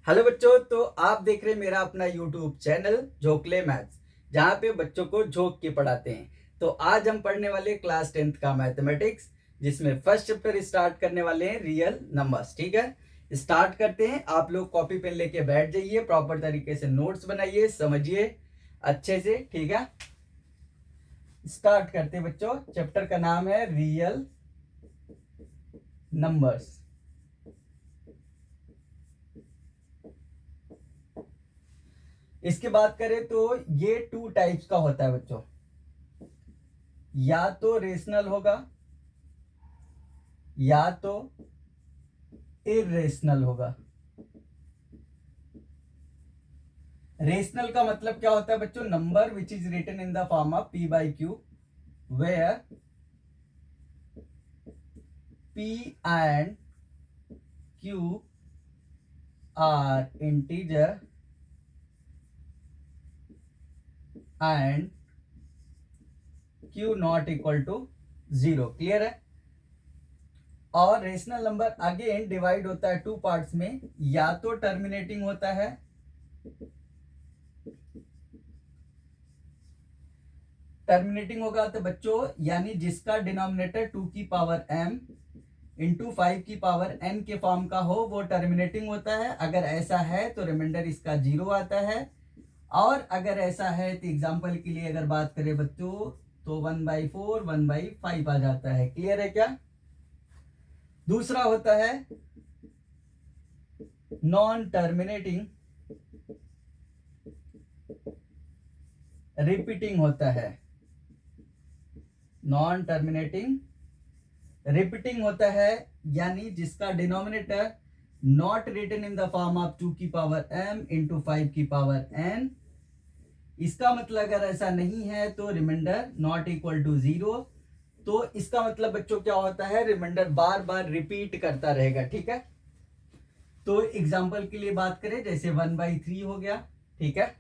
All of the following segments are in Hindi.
हेलो बच्चों, तो आप देख रहे हैं मेरा अपना यूट्यूब चैनल झोंकले मैथ्स, जहाँ पे बच्चों को झोंक के पढ़ाते हैं। तो आज हम पढ़ने वाले क्लास 10th का मैथमेटिक्स, जिसमें फर्स्ट चैप्टर स्टार्ट करने वाले हैं रियल नंबर्स। ठीक है, स्टार्ट करते हैं। आप लोग कॉपी पेन लेके बैठ जाइए, प्रॉपर तरीके से नोट्स बनाइए, समझिए अच्छे से। ठीक है, स्टार्ट करते हैं बच्चों। चैप्टर का नाम है रियल नंबर्स। इसकी बात करें तो ये टू टाइप्स का होता है बच्चों, या तो रेशनल होगा या तो इरेशनल होगा। रेशनल का मतलब क्या होता है बच्चों? Number which is written in the form of p by q, where p and q are integer and q not equal to 0। Clear है? और रेशनल नंबर अगेन डिवाइड होता है टू पार्ट्स में, या तो टर्मिनेटिंग होता है होगा तो बच्चों यानी जिसका डिनोमिनेटर 2 की पावर m इंटू 5 की पावर n के फॉर्म का हो, वो टर्मिनेटिंग होता है। अगर ऐसा है तो रिमाइंडर इसका 0 आता है। और अगर ऐसा है तो एग्जांपल के लिए अगर बात करें बच्चों तो 1/4 1/5 आ जाता है। क्लियर है क्या? दूसरा होता है नॉन टर्मिनेटिंग, रिपीटिंग होता है। नॉन टर्मिनेटिंग रिपीटिंग होता है, यानी जिसका denominator not written in the form of 2 की पावर m इंटू 5 की पावर n। इसका मतलब अगर ऐसा नहीं है तो रिमाइंडर नॉट इक्वल टू 0। तो इसका मतलब बच्चों क्या होता है? रिमाइंडर बार बार रिपीट करता रहेगा। ठीक है, तो एग्जांपल के लिए बात करें जैसे 1/3 हो गया। ठीक है,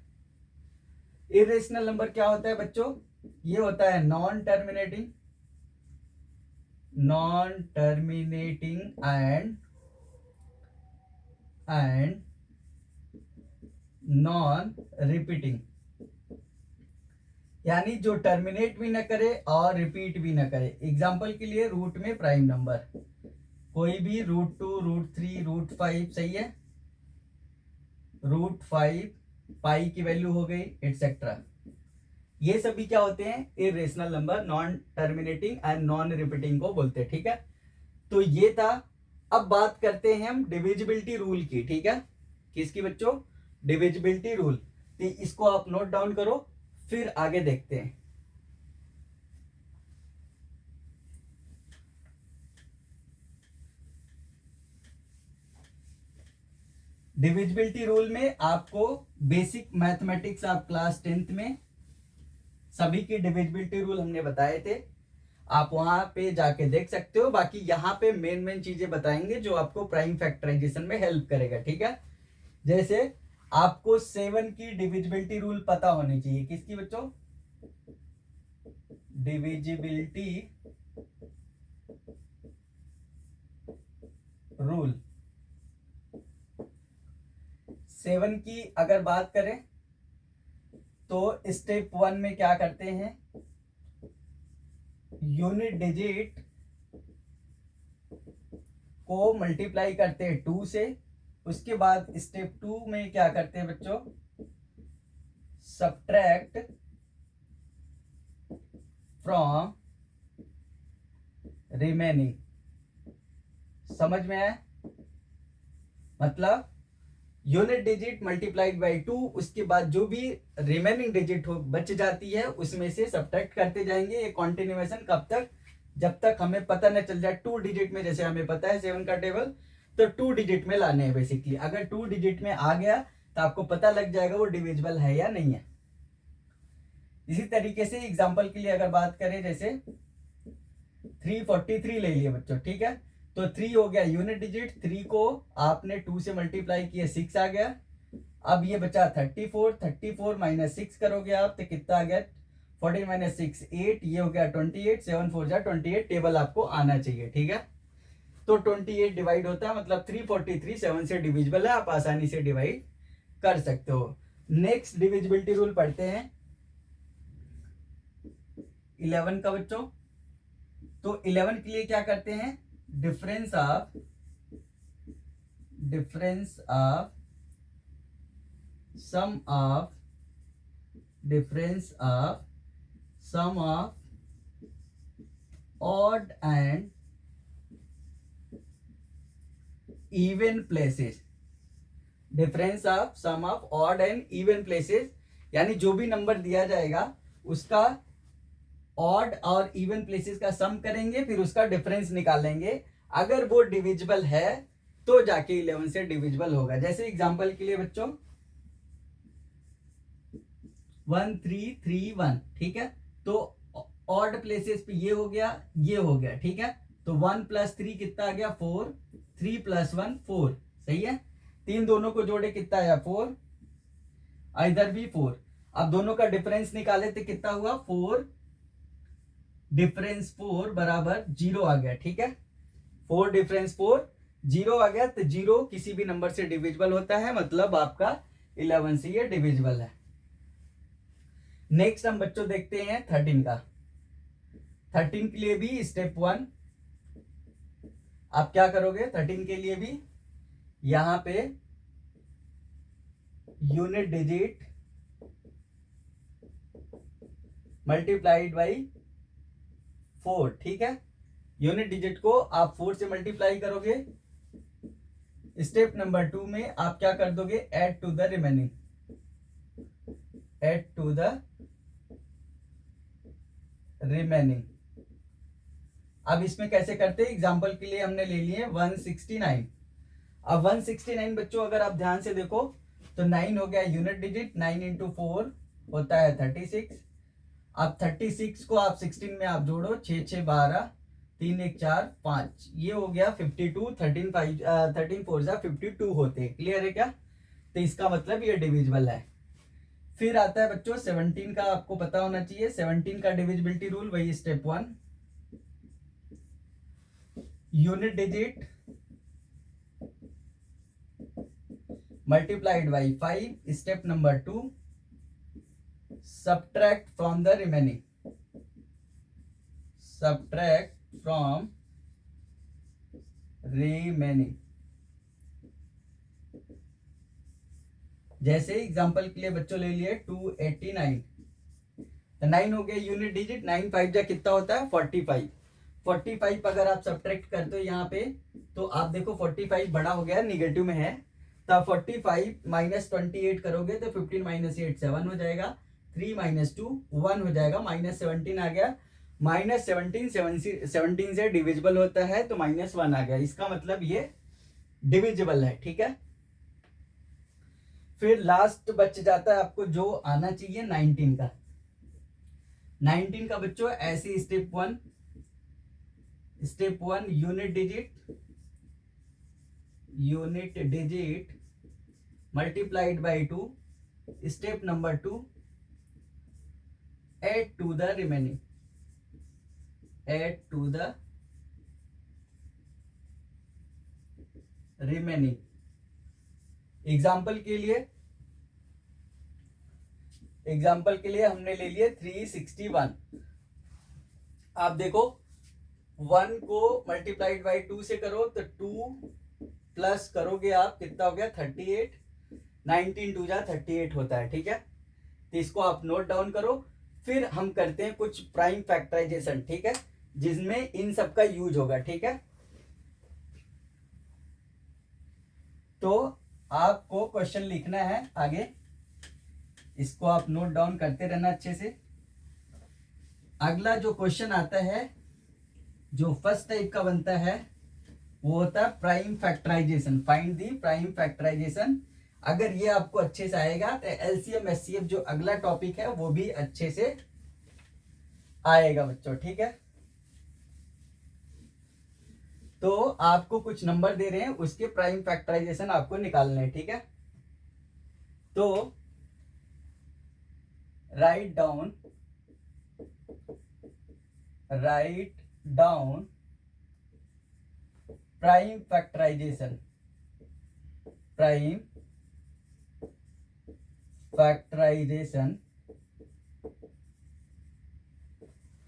इरेशनल नंबर क्या होता है बच्चों? ये होता है non terminating and non repeating, यानी जो टर्मिनेट भी ना करे और रिपीट भी ना करे। एग्जांपल के लिए रूट में प्राइम नंबर कोई भी, √2 √3 √5, सही है, √5, पाई की वैल्यू हो गई, एटसेट्रा। ये सभी क्या होते हैं? Irrational number, non terminating and non repeating को बोलते हैं। ठीक है, तो ये था। अब बात करते हैं हम डिविजिबिलिटी रूल की। ठीक है, किसकी बच्चों? Divisibility rule. तो इसको आप नोट डाउन करो, फिर आगे देखते हैं। डिविजिबिलिटी रूल में आपको बेसिक मैथमेटिक्स आप क्लास 10th में सभी की डिविजिबिलिटी रूल हमने बताए थे, आप वहां पे जाके देख सकते हो। बाकी यहाँ पे मेन चीजें बताएंगे जो आपको प्राइम फैक्टराइजेशन में हेल्प करेगा। ठीक है, जैसे आपको 7 की डिविजिबिलिटी रूल पता होनी चाहिए। किसकी बच्चों? डिविजिबिलिटी रूल 7 की अगर बात करें तो स्टेप 1 में क्या करते हैं? यूनिट डिजिट को मल्टीप्लाई करते हैं 2 से। उसके बाद स्टेप 2 में क्या करते हैं बच्चों? Subtract from remaining. समझ में आया? मतलब यूनिट डिजिट मल्टीप्लाइड बाई 2, उसके बाद जो भी रिमेनिंग डिजिट हो बच जाती है उसमें से सब्ट्रैक्ट करते जाएंगे। ये कॉन्टिन्यूएशन कब तक? जब तक हमें पता न चल जाए 2 डिजिट में। जैसे हमें पता है 7 का टेबल, तो 2 डिजिट में लाने हैं बेसिकली। अगर 2 डिजिट में आ गया तो आपको पता लग जाएगा वो डिविजिबल है या नहीं है। इसी तरीके से एग्जांपल के लिए अगर बात करें जैसे 343 ले लिए बच्चों। ठीक है, तो 3 हो गया यूनिट डिजिट, 3 को आपने 2 से मल्टीप्लाई किया, 6 आ गया। अब ये बचा 34 माइनस 6 करोगे आप तो कितना आ गया? 14 माइनस 6 8, ये हो गया 28, 7 4 जा 28। टेबल आपको आना चाहिए। ठीक है, तो 28 डिवाइड होता है, मतलब 343 7 से डिविजिबल है, आप आसानी से डिवाइड कर सकते हो। नेक्स्ट डिविजिबिलिटी रूल पढ़ते हैं 11 का बच्चों। तो 11 के लिए क्या करते हैं, difference of sum of odd and even places. Difference of sum of odd and even places, यानी जो भी नंबर दिया जाएगा उसका ऑड और इवन प्लेसेस का सम करेंगे, फिर उसका डिफरेंस निकालेंगे। अगर वो डिविजिबल है तो जाके 11 से डिविजिबल होगा। जैसे एग्जांपल के लिए बच्चों 1331, ठीक है। तो ऑड प्लेसेस पे ये हो गया, ये हो गया, ठीक है। तो 1 + 3 कितना आ गया 4, 3 + 1 4, सही है। 3 दोनों को जोड़े कितना आया 4, इधर भी 4। अब दोनों का डिफरेंस निकाले तो कितना हुआ 4, डिफरेंस 4 बराबर 0 आ गया, ठीक है। 4 डिफरेंस 4 0 आ गया, तो 0 किसी भी नंबर से डिविजिबल होता है, मतलब आपका 11 से ये डिविजिबल है। नेक्स्ट हम बच्चों देखते हैं 13 का। 13 के लिए भी स्टेप 1 आप क्या करोगे, 13 के लिए भी यहां पे यूनिट डिजिट मल्टीप्लाइड बाई 4, ठीक है। यूनिट डिजिट को आप 4 से मल्टीप्लाई करोगे। स्टेप नंबर 2 में आप क्या कर दोगे, ऐड टू द रिमेनिंग, अब इसमें कैसे करते हैं, एग्जांपल के लिए हमने ले लिए 169। अब 169 बच्चों अगर आप ध्यान से देखो तो 9 हो गया यूनिट डिजिट, 9 × 4 होता है 36। अब 36 को आप 16 में आप जोड़ो, 6 6 12, 3 1 4 5, ये हो गया 52। 13 4 52 होते हैं, क्लियर है क्या। तो इसका मतलब ये डिविजिबल है। फिर आता है बच्चों 17 का, आपको पता होना चाहिए 17 का डिविजिबिलिटी रूल, वही step 1 unit digit multiplied by 5। Step number 2 subtract from the remaining, जैसे एग्जांपल के लिए बच्चों ले लिए 289, तो 9 हो गया यूनिट डिजिट, 9 5 जा कितना होता है 45। 45 अगर आप सब्ट्रैक्ट करते हो यहाँ पे तो आप देखो 45 बड़ा हो गया, निगेटिव में है, तब 45 - 28 करोगे तो 15 - 8 7 हो जाएगा, 3 - 2 1 हो जाएगा, -17 आ गया। -17 से डिविजिबल होता है तो -1 आ गया, इसका मतलब ये डिविजिबल है, ठीक है। फिर लास्ट बच जाता है आपको जो आना चाहिए 19 का। 19 का बच्चों ऐसे step 1 unit digit multiplied by 2। Step number 2 add to the remaining, example के लिए हमने ले लिए 361। आप देखो 1 को मल्टीप्लाइड बाई 2 से करो तो 2 प्लस करोगे आप कितना हो गया 38, 19 2 जा 38 होता है, ठीक है। तो इसको आप नोट डाउन करो। फिर हम करते हैं कुछ प्राइम फैक्टराइजेशन, ठीक है, जिसमें इन सब का यूज होगा, ठीक है। तो आपको क्वेश्चन लिखना है आगे, इसको आप नोट डाउन करते रहना अच्छे से। अगला जो क्वेश्चन आता है जो फर्स्ट टाइप का बनता है वो होता है prime factorisation, find the prime factorisation. अगर ये आपको अच्छे से आएगा तो एलसीएम एचसीएफ जो अगला टॉपिक है वो भी अच्छे से आएगा बच्चों, ठीक है। तो आपको कुछ नंबर दे रहे हैं, उसके प्राइम फैक्टराइजेशन आपको निकालने हैं, ठीक है। तो write down prime factorisation, prime factorisation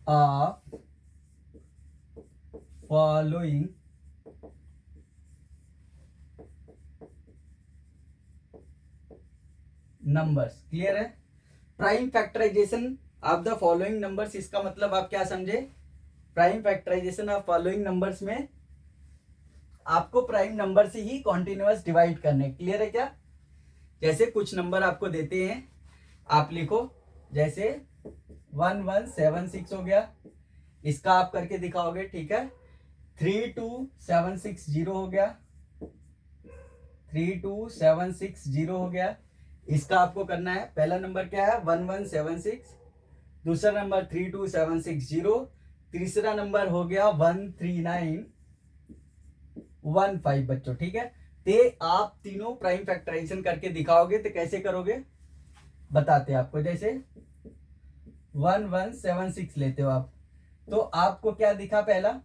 of following numbers. Clear है? Prime factorisation of the following numbers, इसका मतलब आप क्या समझे? Prime factorisation of following numbers में आपको प्राइम नंबर से ही कॉन्टिन्यूअस डिवाइड करने। क्लियर है क्या? जैसे कुछ नंबर आपको देते हैं, आप लिखो, जैसे 1176 हो गया, इसका आप करके दिखाओगे, ठीक है। 32760 हो गया, 32760 हो गया, इसका आपको करना है। पहला नंबर क्या है? 1176, दूसरा नंबर 32760, तीसरा नंबर हो गया 13915 बच्चों, ठीक है। ते आप तीनों प्राइम फैक्टराइजेशन करके दिखाओगे तो कैसे करोगे बताते हैं आपको। जैसे 1176 लेते हो आप, तो आपको क्या दिखा? पहला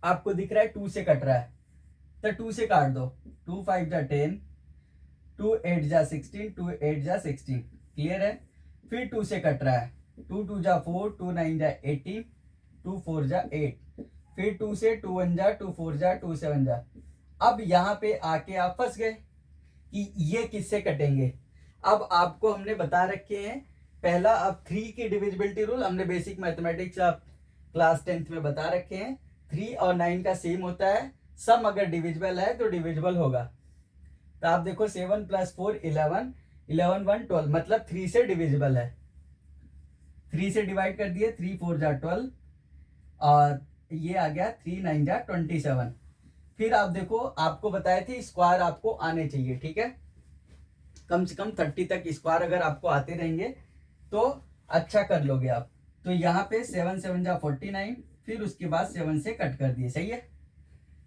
आपको दिख रहा है 2 से कट रहा है, तो 2 से काट दो। 2 5 जा 10, 2 8 जा 16, 2 8 जा 16। क्लियर है? फिर 2 से कट रहा है, 2 2 जा 4, 2 9 जा 18, 2 4 जा 8। फिर 2 से 2 1 जा, 2 4 जा, 2 7 जा। अब यहाँ पे आके आप फंस गए कि ये किससे कटेंगे। अब आपको हमने बता रखे हैं, पहला अब 3 की डिविजिबिलिटी रूल हमने बेसिक मैथमेटिक्स क्लास 10th में बता रखे हैं। 3 और 9 का सेम होता है, सम अगर डिविजिबल है तो डिविजिबल होगा। तो आप देखो 7 + 4 11, 11 1 12, मतलब 3 से डिविजिबल है। 3 से डिवाइड कर दिए, 3 4 जा 12, और ये आ गया 3 9 जा 27। फिर आप देखो, आपको बताए थे स्क्वायर आपको आने चाहिए, ठीक है। कम से कम 30 तक स्क्वायर अगर आपको आते रहेंगे तो अच्छा कर लोगे आप। तो यहाँ पे 7 7 जा 49, फिर उसके बाद 7 से कट कर दिए, सही है।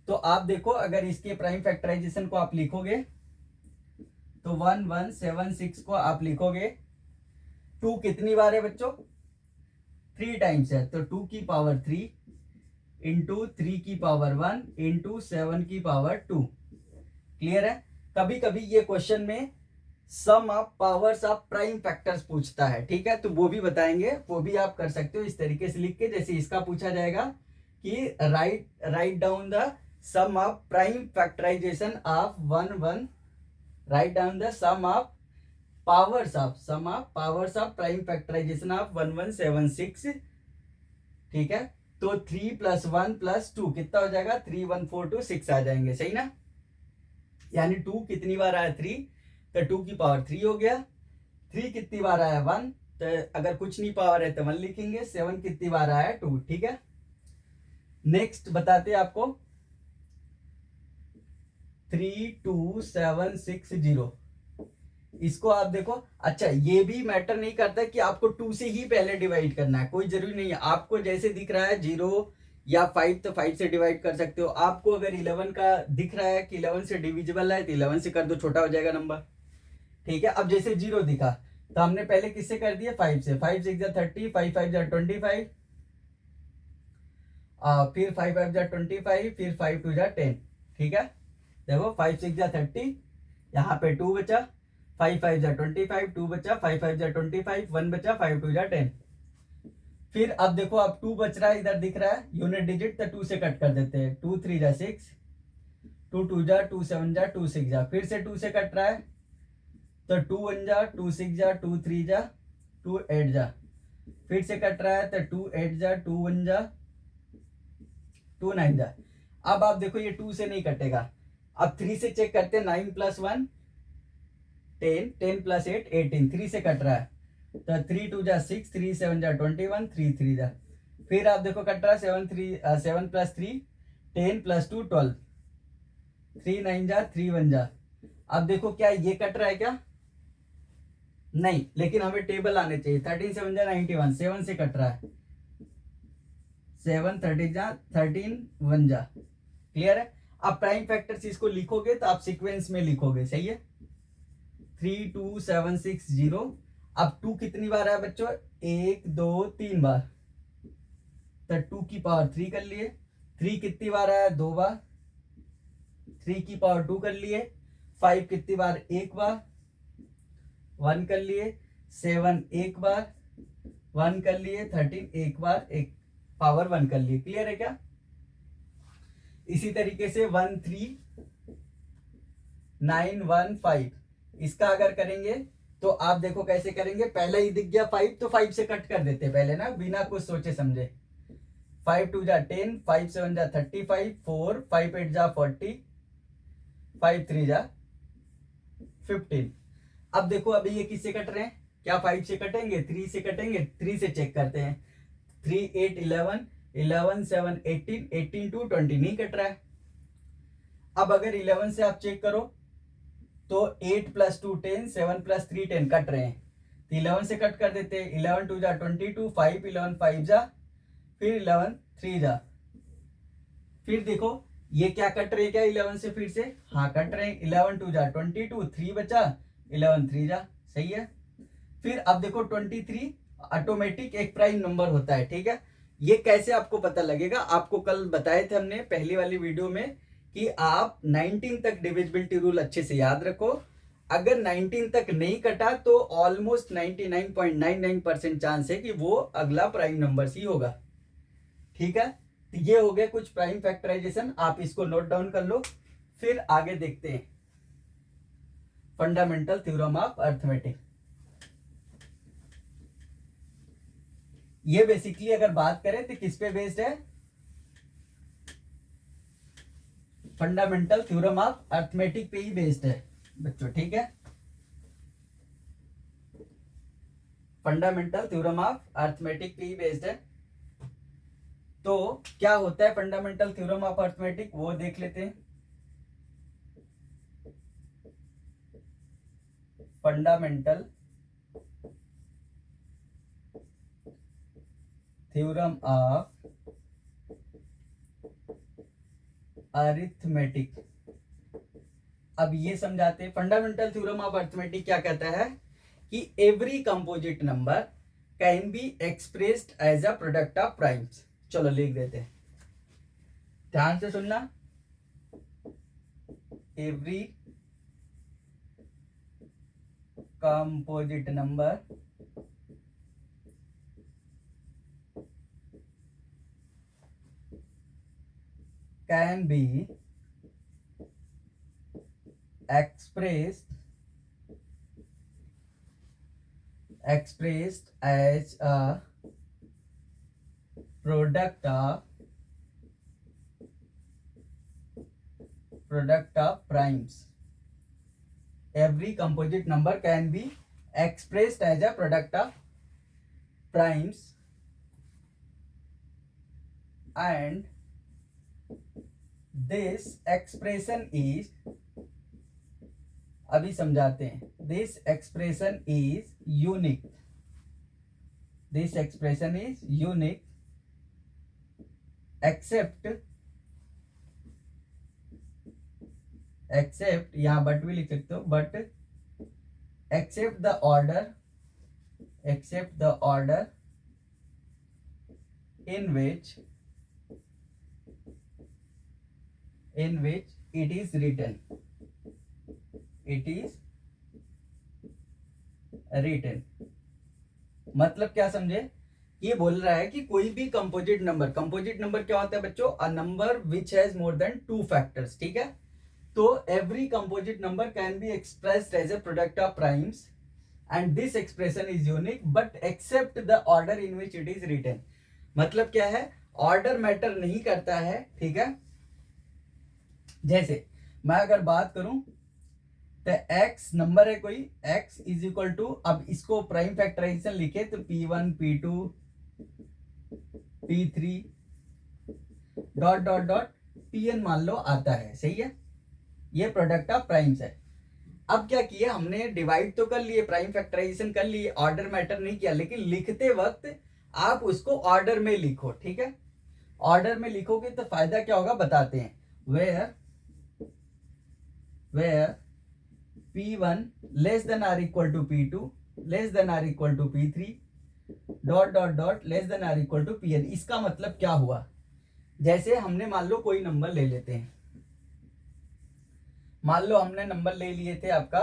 तो आप देखो, अगर इसके प्राइम फैक्टराइजेशन को आप लिखोगे तो 1176 को आप लिखोगे, 2 कितनी बार है बच्चों? 3 टाइम्स है, तो 2 की पावर 3 इंटू 3 की पावर 1 इंटू 7 की पावर 2। क्लियर है? कभी कभी ये क्वेश्चन में sum of powers of prime factors पूछता है, ठीक है, तो वो भी बताएंगे, वो भी आप कर सकते हो इस तरीके से लिख के। जैसे इसका पूछा जाएगा कि write down the sum of prime factorisation of 1 write down the sum of powers of prime factorisation of 1176, ठीक है। तो 3 + 1 + 2 कितना हो जाएगा? 3 1 4 2 6 आ जाएंगे, सही ना। यानी 2 कितनी बार आया? 3, तो 2 की पावर 3 हो गया। 3 कितनी बार आया? 1, तो अगर कुछ नहीं पावर है तो 1 लिखेंगे। 7 कितनी बार आया? 2, ठीक है। नेक्स्ट बताते हैं आपको 32760, इसको आप देखो। अच्छा, ये भी मैटर नहीं करता कि आपको 2 से ही पहले डिवाइड करना है, कोई जरूरी नहीं है। आपको जैसे दिख रहा है 0 या 5, तो 5 से डिवाइड कर सकते हो। आपको अगर 11 का दिख रहा है कि 11 से डिविजिबल है तो 11 से कर दो, छोटा हो जाएगा नंबर, ठीक है। अब जैसे 0 दिखा तो हमने पहले किससे कर दिया? 5 से। 5 6 जा 30, 5 5 जा 25, फिर 5 5 जा 25, फिर 5 2 जा 10, ठीक है। देखो 5 6 जा 30, यहाँ पे 2 बचा, 5 5 जा 25, 2 बचा, 5 5 जा 25, 1 बचा, 5 2 जा 10। फिर अब देखो, अब 2 बच रहा है, इधर दिख रहा है यूनिट डिजिट, तो 2 से कट कर देते हैं। 2 3 जा 6, 2 2 जा 2 7 जा 2 6 जा, फिर से 2 से कट रहा है, तो 2 1 जा 2 6 जा 2 3 जा 2 8 जा, फिर से कट रहा है तो 2 8 जा 2 1 जा 2 9 जा। अब आप देखो ये 2 से नहीं कटेगा। अब 3 से चेक करते हैं। 9 + 1 10, 10 + 8 18, 3 से कट रहा है, तो 3 2 जा 6, 3 7 जा 21, 3 3 जा। फिर आप देखो कट रहा है 7 + 3 10 + 2 12, 3 9 जा 3 1 जा। अब देखो क्या ये कट रहा है क्या? नहीं, लेकिन हमें टेबल आने चाहिए। 13 7 जा 91, 7 से कट रहा है, 7 30 जा 13 1 जा। क्लियर है? अब प्राइम फैक्टर्स इसको लिखोगे तो आप सीक्वेंस में लिखोगे, सही है। 32760। अब 2 कितनी बार है बच्चों? 1 2 3 बार, तो 2 की पावर 3 कर लिए, 3 कितनी बार आया, 2 बार, 3 की पावर 2 कर लिए, 5 कितनी बार, 1 बार, 1 कर लिए, 7 1 बार, 1 कर लिए, 13 1 बार, एक पावर 1 कर लिए। क्लियर है क्या? इसी तरीके से 1 3 9 1 5, इसका अगर करेंगे तो आप देखो कैसे करेंगे। पहले ही दिख गया 5 तो 5 से कट कर देते पहले ना, बिना कुछ सोचे समझे। 5 2 जा 10, 5 7 जा 35, 4 5 8 जा 40, 5 3 जा 15। अब देखो अभी ये किससे कट रहे हैं, क्या 5 से कटेंगे, 3 से कटेंगे। 3 से चेक करते हैं, 3 8 11, 11 7 18, 18 2 20, नहीं कट रहा है। अब अगर 11 से आप चेक करो तो 8 + 2 10, 7 + 3 10, कट रहे हैं। तो 11 से कट कर देते हैं, 11 2 जा 22, 5 11 5 जा, फिर 11 3 जा। फिर देखो ये क्या कट रहे हैं क्या 11 से, फिर से हाँ कट रहे हैं। 11 2 जा 22, 3 बचा, 11 3 जा, सही है। फिर अब देखो 23 ऑटोमेटिक एक प्राइम नंबर होता है, ठीक है। ये कैसे आपको पता लगेगा, आपको कल बताए थे हमने पहली वाली वीडियो में कि आप 19 तक डिविजिबिलिटी रूल अच्छे से याद रखो। अगर 19 तक नहीं कटा तो ऑलमोस्ट 99.99% चांस है कि वो अगला प्राइम नंबर ही होगा, ठीक है। तो ये हो गया कुछ प्राइम फैक्टराइजेशन, आप इसको नोट डाउन कर लो। फिर आगे देखते हैं फंडामेंटल थ्योरम ऑफ अर्थमेटिक। ये बेसिकली अगर बात करें तो किस पे बेस्ड है, फंडामेंटल थ्योरम ऑफ अर्थमेटिक पे ही बेस्ड है बच्चों, ठीक है। फंडामेंटल थ्योरम ऑफ अर्थमेटिक पे ही बेस्ड है। तो क्या होता है फंडामेंटल थ्योरम ऑफ अर्थमेटिक, वो देख लेते हैं। फंडामेंटल थ्योरम ऑफ अरिथमेटिक, अब ये समझाते हैं। फंडामेंटल थ्योरम ऑफ अरिथमेटिक क्या कहता है कि every composite number can be expressed as a product of primes. चलो लिख देते हैं, ध्यान से सुनना। Every composite number can be expressed as a product of primes. Every composite number can be expressed as a product of primes, and this expression is, अभी समझाते हैं, this expression is unique, this expression is unique except यहां बट भी लिख सकते हो, but except the order in which it is written, मतलब क्या समझे, ये बोल रहा है कि कोई भी कंपोजिट नंबर क्या होता है बच्चों, a number which has more than 2 factors, ठीक है। तो every composite number can be expressed as a product of primes and this expression is unique but except the order in which it is written. मतलब क्या है, ऑर्डर मैटर नहीं करता है, ठीक है। जैसे मैं अगर बात करूं तो x नंबर है कोई, x इज इक्वल टू, अब इसको प्राइम फैक्टराइजेशन लिखे तो p1 p2 p3 dot dot dot pn मान लो आता है, सही है। ये प्रोडक्ट ऑफ प्राइम्स है। अब क्या किया हमने, डिवाइड तो कर लिए, प्राइम फैक्टराइजेशन कर लिए, ऑर्डर मैटर नहीं किया, लेकिन लिखते वक्त आप उसको ऑर्डर में लिखो, ठीक है। ऑर्डर में लिखोगे तो फायदा क्या होगा बताते हैं। Where P1 less than or equal to P2 less than or equal to P3 dot dot dot less than or equal to Pn। इसका मतलब क्या हुआ जैसे हमने मान लो कोई नंबर ले लेते हैं, मान लो हमने नंबर ले लिए थे आपका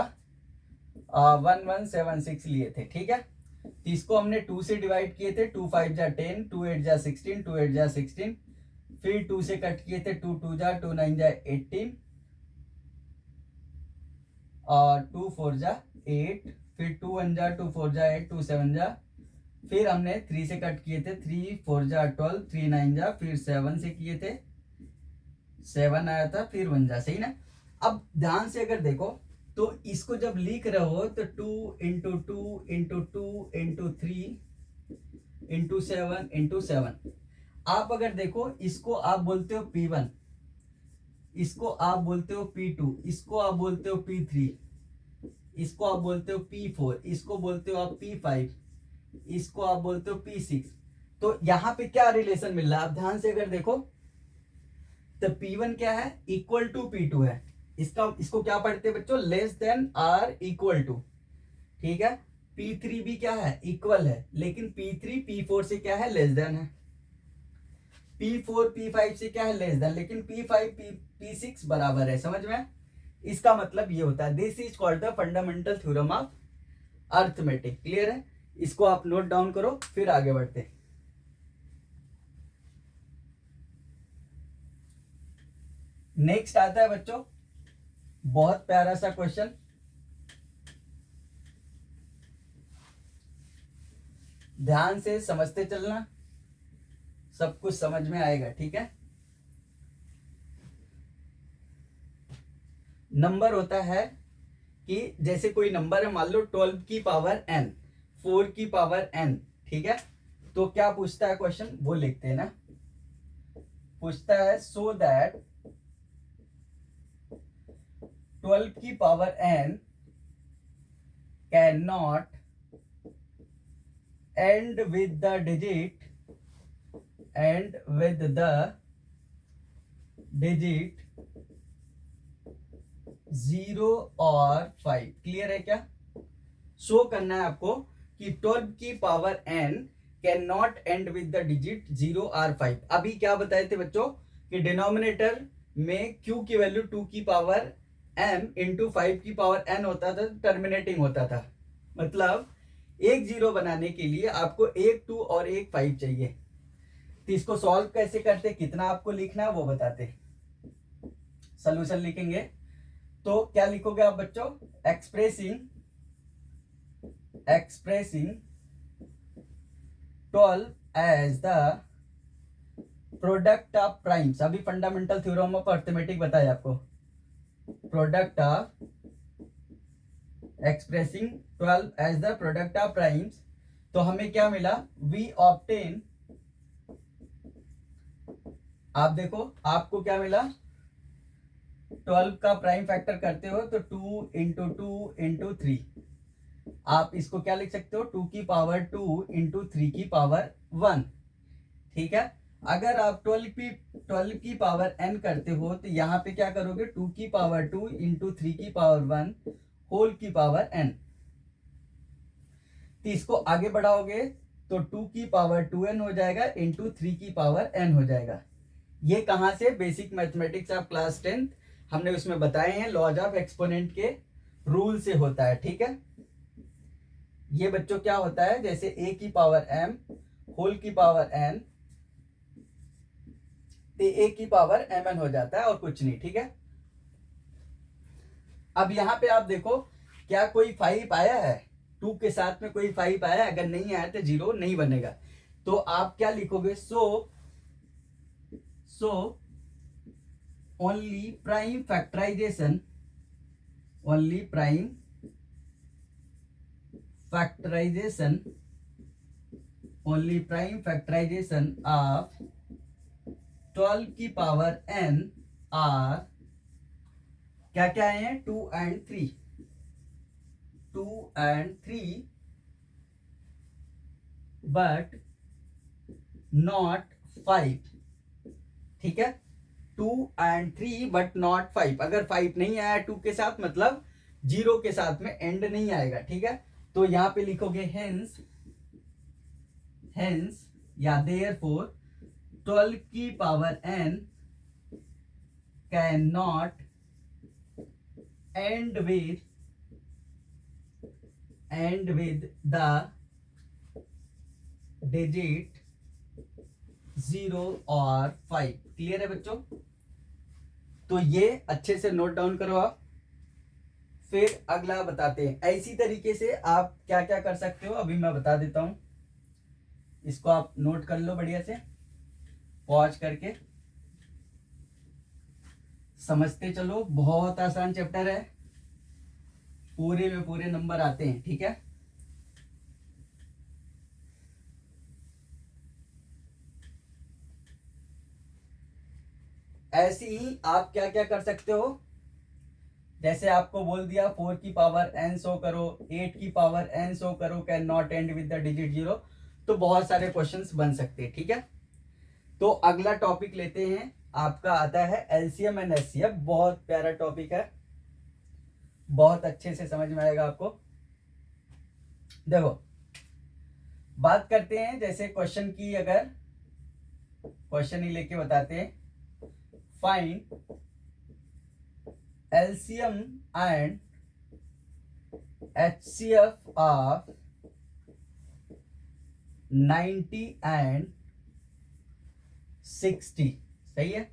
1176 लिए थे, ठीक है। तो इसको हमने 2 से डिवाइड किए थे, 2 5 जा 10, 2 8 जा 16, 2 8 जा 16, फिर 2 से कट किए थे, 2 2 जा 2 9 जा 18 और 2 4 जा 8, फिर 2 1 जा 2 4 जा 8, 2 7 जा, फिर हमने 3 से कट किए थे, 3 4 जा 12, 3 9 जा, फिर 7 से किए थे, 7 आया था, फिर 1 जा, सही ना। अब ध्यान से अगर देखो तो इसको जब लिख रहे हो तो 2 into 2 into 2 into 3 into 7 into 7, आप अगर देखो इसको आप बोलते हो P1, इसको आप बोलते हो P2, इसको आप बोलते हो P3, इसको आप बोलते हो P4, इसको बोलते हो आप P5, इसको आप बोलते हो P6। तो यहां पे क्या रिलेशन मिल रहा है, आप ध्यान से अगर देखो तो P1 क्या है, इक्वल टू P2 है। इसको क्या पढ़ते हैं बच्चों, less than or equal to, ठीक है। P3 भी क्या है, इक्वल है, लेकिन P3 P4 से क्या है, लेस देन है। P4 P5 से क्या है, लेस देन, लेकिन P5 P6 बराबर है, समझ में। इसका मतलब ये होता है, this is called the fundamental theorem of arithmetic. Clear है, इसको आप नोट डाउन करो, फिर आगे बढ़ते। नेक्स्ट आता है बच्चों बहुत प्यारा सा क्वेश्चन, ध्यान से समझते चलना, सब कुछ समझ में आएगा, ठीक है। नंबर होता है कि जैसे कोई नंबर है, मान लो 12 की पावर n, 4 की पावर n, ठीक है। तो क्या पूछता है क्वेश्चन, वो लिखते हैं ना, पूछता है सो दैट 12 की power n can not and with the digit, and with the digit 0 और 5। क्लियर है क्या, शो करना है आपको कि 12 की power n can not and with the digit 0 और 5। अभी क्या बताए थे बच्चों कि डिनोमिनेटर में q की वैल्यू 2 की पावर m इंटू 5 की पावर n होता था, टर्मिनेटिंग होता था। मतलब एक 0 बनाने के लिए आपको एक 2 और एक 5 चाहिए। तो इसको सॉल्व कैसे करते, कितना आपको लिखना है वो बताते। सोल्यूशन लिखेंगे तो क्या लिखोगे आप बच्चों, expressing 12 as the product of primes. अभी फंडामेंटल थ्योरम ऑफ अर्थमेटिक बताया आपको, product of expressing 12 as the product of primes. तो हमें क्या मिला, वी ऑब्टेन, आप देखो आपको क्या मिला, 12 का प्राइम फैक्टर करते हो तो 2 इंटू 2 इंटू 3, आप इसको क्या लिख सकते हो, 2 की पावर 2 इंटू 3 की पावर 1, ठीक है। अगर आप 12 की पावर n करते हो तो यहाँ पे क्या करोगे, 2 की पावर 2 इंटू 3 की पावर 1 होल की पावर n। तो इसको आगे बढ़ाओगे तो 2 की पावर 2n हो जाएगा इंटू 3 की पावर n हो जाएगा। ये कहां से, बेसिक मैथमेटिक्स ऑफ क्लास 10 हमने उसमें बताए हैं, लॉज ऑफ एक्सपोनेंट के रूल से होता है, ठीक है। ये बच्चों क्या होता है, जैसे a की पावर m होल की पावर n, तो a की पावर mn हो जाता है और कुछ नहीं, ठीक है। अब यहां पे आप देखो क्या कोई 5 आया है, 2 के साथ में कोई 5 आया है, अगर नहीं आया तो 0 नहीं बनेगा। तो आप क्या लिखोगे, so only prime factorisation, only prime factorisation, only prime factorisation of 12 की पावर n आर क्या क्या आए हैं, 2 and 3, 2 and 3 बट नॉट 5, ठीक है। 2 and 3 बट नॉट 5, अगर 5 नहीं आया 2 के साथ मतलब 0 के साथ में एंड नहीं आएगा, ठीक है। तो यहां पे लिखोगे हेंस या देयरफॉर 12 की power n can not and with the digit 0 और 5। क्लियर है बच्चों? तो ये अच्छे से नोट डाउन करो आप। फिर अगला बताते हैं। ऐसी तरीके से आप क्या क्या कर सकते हो अभी मैं बता देता हूं। इसको आप नोट कर लो बढ़िया से, पॉज करके समझते चलो। बहुत आसान चैप्टर है, पूरे में पूरे नंबर आते हैं। ठीक है, ऐसे ही आप क्या क्या कर सकते हो। जैसे आपको बोल दिया 4 की पावर n शो करो, 8 की पावर n शो करो, can not and with the digit 0। तो बहुत सारे क्वेश्चंस बन सकते हैं। ठीक है, तो अगला टॉपिक लेते हैं। आपका आता है एलसीएम एंड एचसीएफ। बहुत प्यारा टॉपिक है, बहुत अच्छे से समझ में आएगा आपको। देखो बात करते हैं जैसे क्वेश्चन की, अगर क्वेश्चन ही लेके बताते हैं। Find LCM and HCF of 90 and 60। सही है।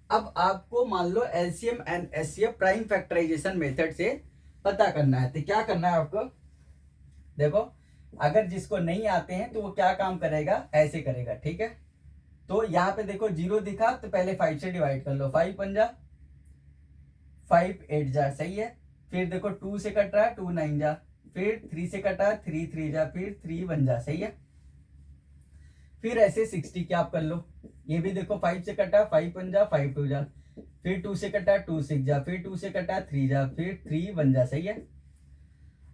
अब आपको मान लो LCM and HCF prime factorisation method से पता करना है। तो क्या करना है आपको, देखो अगर जिसको नहीं आते हैं तो वो क्या काम करेगा, ऐसे करेगा। ठीक है, तो यहाँ पे देखो 0 दिखा तो पहले 5 से डिवाइड कर लो। 5 पंजा 5 8 जा। सही है। फिर देखो 2 से कट रहा है, 2 9 जा। फिर 3 से कटा है, 3 3 जा। फिर 3 1 जा। सही है। फिर ऐसे 60 की आप कर लो। ये भी देखो 5 से कटा, 5 पंजा 5 2 जा। फिर 2 से कटा 2 6 जा। फिर 2 से कटा 3 जा। फिर 3 1 जा। सही है।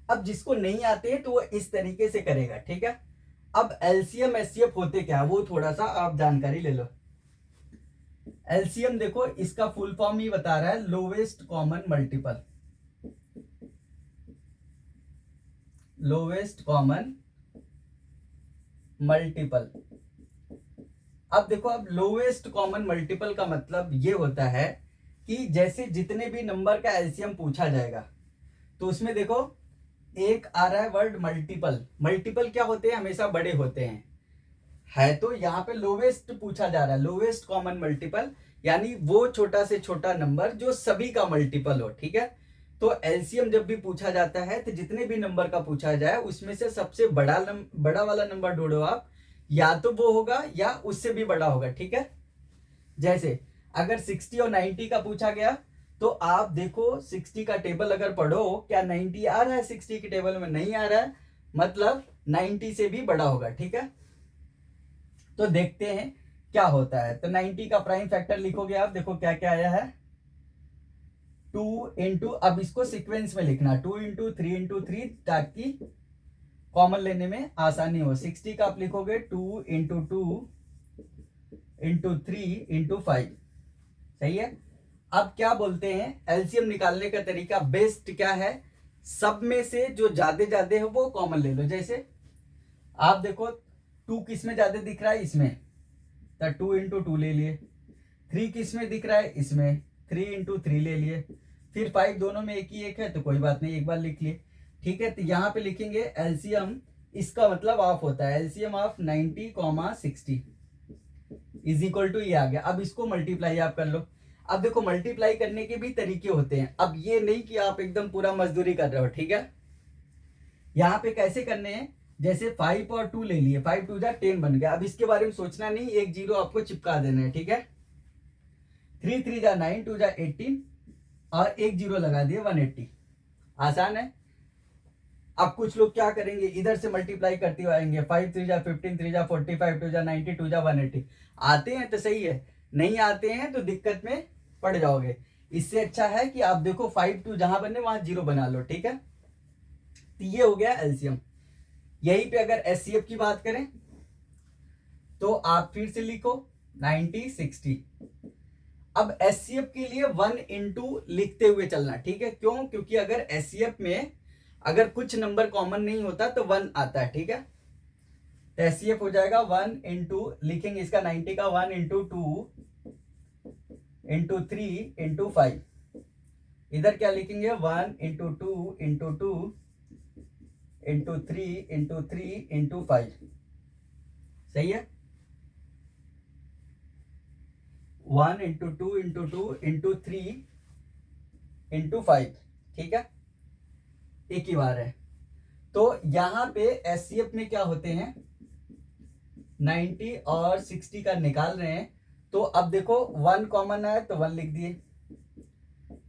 अब जिसको नहीं आते हैं तो वो इस तरीके से करेगा। ठीक है, अब एलसीएम एचसीएफ होते क्या है वो थोड़ा सा आप जानकारी ले लो। एलसीएम देखो इसका फुल फॉर्म ही बता रहा है, lowest common multiple. Lowest common multiple. अब देखो, अब लोवेस्ट कॉमन मल्टीपल का मतलब ये होता है कि जैसे जितने भी नंबर का एलसीएम पूछा जाएगा तो उसमें देखो एक आ रहा है वर्ड मल्टीपल। मल्टीपल क्या होते हैं, हमेशा बड़े होते हैं। है तो यहाँ पे लोवेस्ट पूछा जा रहा है, लोवेस्ट कॉमन मल्टीपल, यानी वो छोटा से छोटा नंबर जो सभी का मल्टीपल हो। ठीक है, तो एलसीएम जब भी पूछा जाता है तो जितने भी नंबर का पूछा जाए उसमें से सबसे बड़ा वाला नंबर ढूंढो आप, या तो वो होगा या उससे भी बड़ा होगा। ठीक है, जैसे अगर 60 और 90 का पूछा गया तो आप देखो 60 का टेबल अगर पढ़ो, क्या 90 आ रहा है 60 के टेबल में? नहीं आ रहा है, मतलब 90 से भी बड़ा होगा। ठीक है, तो देखते हैं क्या होता है। तो 90 का प्राइम फैक्टर लिखोगे आप, देखो क्या क्या आया है, 2 इंटू, अब इसको सीक्वेंस में लिखना, 2 इंटू 3 इंटू 3 ताकि कॉमन लेने में आसानी हो। 60 का आप लिखोगे 2 इंटू 2 इंटू 3 इंटू 5। सही है। अब क्या बोलते हैं, एलसीएम निकालने का तरीका बेस्ट क्या है, सब में से जो ज्यादा है वो कॉमन ले लो। जैसे आप देखो 2 किस में ज्यादा दिख रहा है, इसमें, तो 2 इंटू 2 ले लिए। 3 किस में दिख रहा है, इसमें, 3 इंटू 3 ले लिए। फिर 5 दोनों में एक ही एक है तो कोई बात नहीं, एक बार लिख लिए। ठीक है, तो यहाँ पे लिखेंगे एलसीएम, इसका मतलब ऑफ होता है, LCM of 90 60 is equal to, ये आ गया। अब इसको मल्टीप्लाई आप कर लो। अब देखो मल्टीप्लाई करने के भी तरीके होते हैं। अब ये नहीं कि आप एकदम पूरा मजदूरी कर रहे हो। ठीक है, यहाँ पे कैसे करने हैं, जैसे 5 और 2 ले लिए, 5 2 जा 10 बन गया। अब इसके बारे में सोचना नहीं, एक जीरो आपको चिपका देना है। ठीक है, 3 3 जा 9, 2 जा 18 और एक जीरो लगा दिए 180। आसान है। अब कुछ लोग क्या करेंगे, इधर से मल्टीप्लाई करते हुए आएंगे, 5 3 जा 15, 3 जा 45, 2 जा 90, 2 जा 180। आते हैं तो सही है, नहीं आते हैं तो दिक्कत में पड़ जाओगे। इससे अच्छा है कि आप देखो 5 2 जहां बने वहां जीरो बना लो। ठीक है, तो ये हो गया एलसीएम। यहीं पे अगर एचसीएफ की बात करें तो आप फिर से लिखो 90 60। अब एचसीएफ के लिए 1 इंटू लिखते हुए चलना। ठीक है, क्यों? क्योंकि अगर एचसीएफ में अगर कुछ नंबर कॉमन नहीं होता तो 1 आता है। ठीक है, तो एचसीएफ हो जाएगा 1 इंटू, लिखेंगे इसका 90 का 1 इंटू 2 इंटू 3 इंटू 5। इधर क्या लिखेंगे 1 into 2 into 2 into 3 into 3 into 5। सही है, 1 इंटू 2 इंटू 2 इंटू 3 इंटू 5। ठीक है, एक ही बार है। तो यहां पे एचसीएफ में क्या होते हैं 90 और 60 का निकाल रहे हैं। तो अब देखो 1 कॉमन है तो 1 लिख दिए,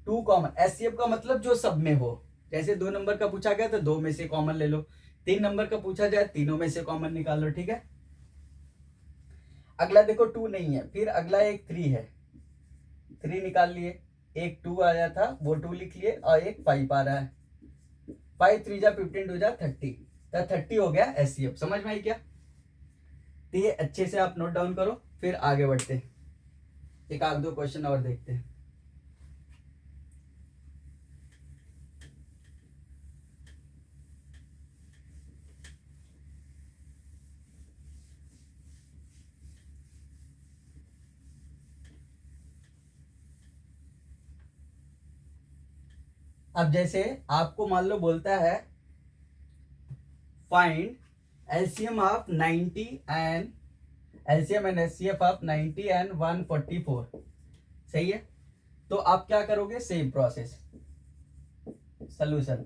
2 कॉमन, एचसीएफ का मतलब जो सब में हो। जैसे 2 नंबर का पूछा गया तो 2 में से कॉमन ले लो, 3 नंबर का पूछा जाए तीनों में से कॉमन निकाल लो। ठीक है, अगला देखो 2 नहीं है, फिर अगला एक 3 है, 3 निकाल लिए, एक 2 आया था वो 2 लिख लिए, और एक 5 आ रहा है, 5 3 जा 15 2 जा 30, तो 30 हो गया एचसीएफ। समझ में आई क्या? तो ये अच्छे से आप नोट डाउन करो, फिर आगे बढ़ते हैं, एक आध दो क्वेश्चन और देखते हैं। अब जैसे आपको मान लो बोलता है find LCM of 90 and LCM and HCF of 90 and 144। सही है, तो आप क्या करोगे, सेम प्रोसेस, सोल्यूशन।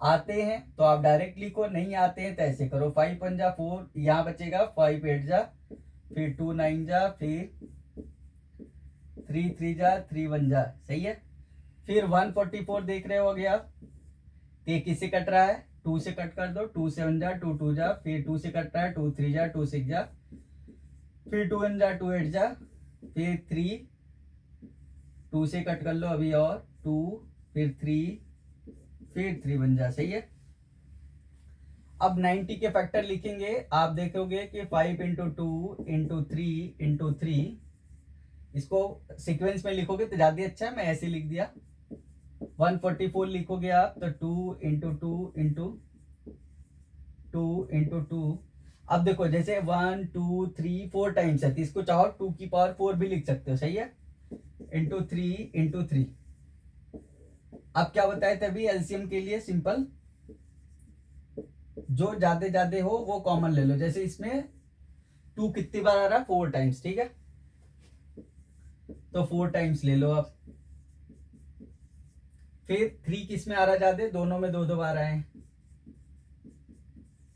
आते हैं तो आप डायरेक्ट लिखो, नहीं आते हैं तो ऐसे करो, 5 1 जा 4, यहाँ बचेगा 5 8 जा, फिर 2 9 जा, फिर 3 3 जा, 3 1 जा। सही है, फिर 144 देख रहे हो गया, ये किससे कट रहा है, 2 से कट कर दो, 2 7 जा, 2 2 जा, फिर 2 से कट रहा है, 2 3 जा, 2 6 जा, फिर 2 1 जा, 2 8 जा, फिर 3 2 से कट कर लो अभी, और 2 फिर 3 फिर 3 1 जा। सही है, अब 90 के फैक्टर लिखेंगे, आप देखोगे कि 5 इंटू 2 इंटू 3 इंटू 3, इसको सीक्वेंस में लिखोगे तो ज्यादा अच्छा है, मैं ऐसे लिख दिया। 144 लिखोगे आप तो 2 इंटू 2 इंटू 2 इंटू 2। अब देखो जैसे 1 2 3 4 टाइम्स है, तो इसको चाहो 2 की पावर 4 भी लिख सकते हो। सही है, इंटू 3 इंटू 3। अब क्या बताए थे अभी एलसीएम के लिए, सिंपल, जो ज्यादा हो वो कॉमन ले लो। जैसे इसमें 2 कितनी बार आ रहा है, 4 टाइम्स। ठीक है, तो 4 टाइम्स ले लो आप। फिर 3 किस में आ रहा ज्यादा, दोनों में 2 2 बार आए।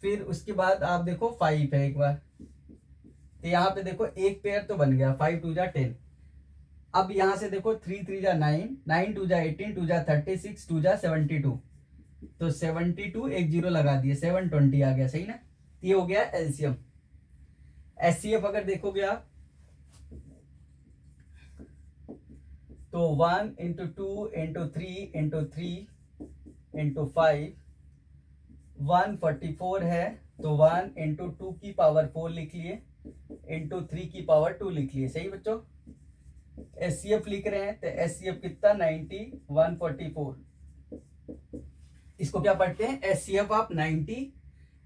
फिर उसके बाद आप देखो 5 है एक बार, तो यहाँ पे देखो एक पेयर तो बन गया, 5 2 जा 10। अब यहाँ से देखो 3 3 जा 9, 9 2 जा 18, 2 जा 36, 2 जा 72, तो 72 एक जीरो लगा दिए, 720 आ गया। सही ना, ये हो गया एलसीएम। एचसीएफ अगर देखोगे आप तो 1 इंटू 2 इंटू 3 इंटू 3 इंटू 5, 144 है, तो 1 इंटू 2 की पावर 4 लिख लिए, इंटू 3 की पावर 2 लिख लिए। सही बच्चों, एचसीएफ लिख रहे हैं तो एचसीएफ कितना 90 144। इसको क्या पढ़ते हैं, एचसीएफ ऑफ 90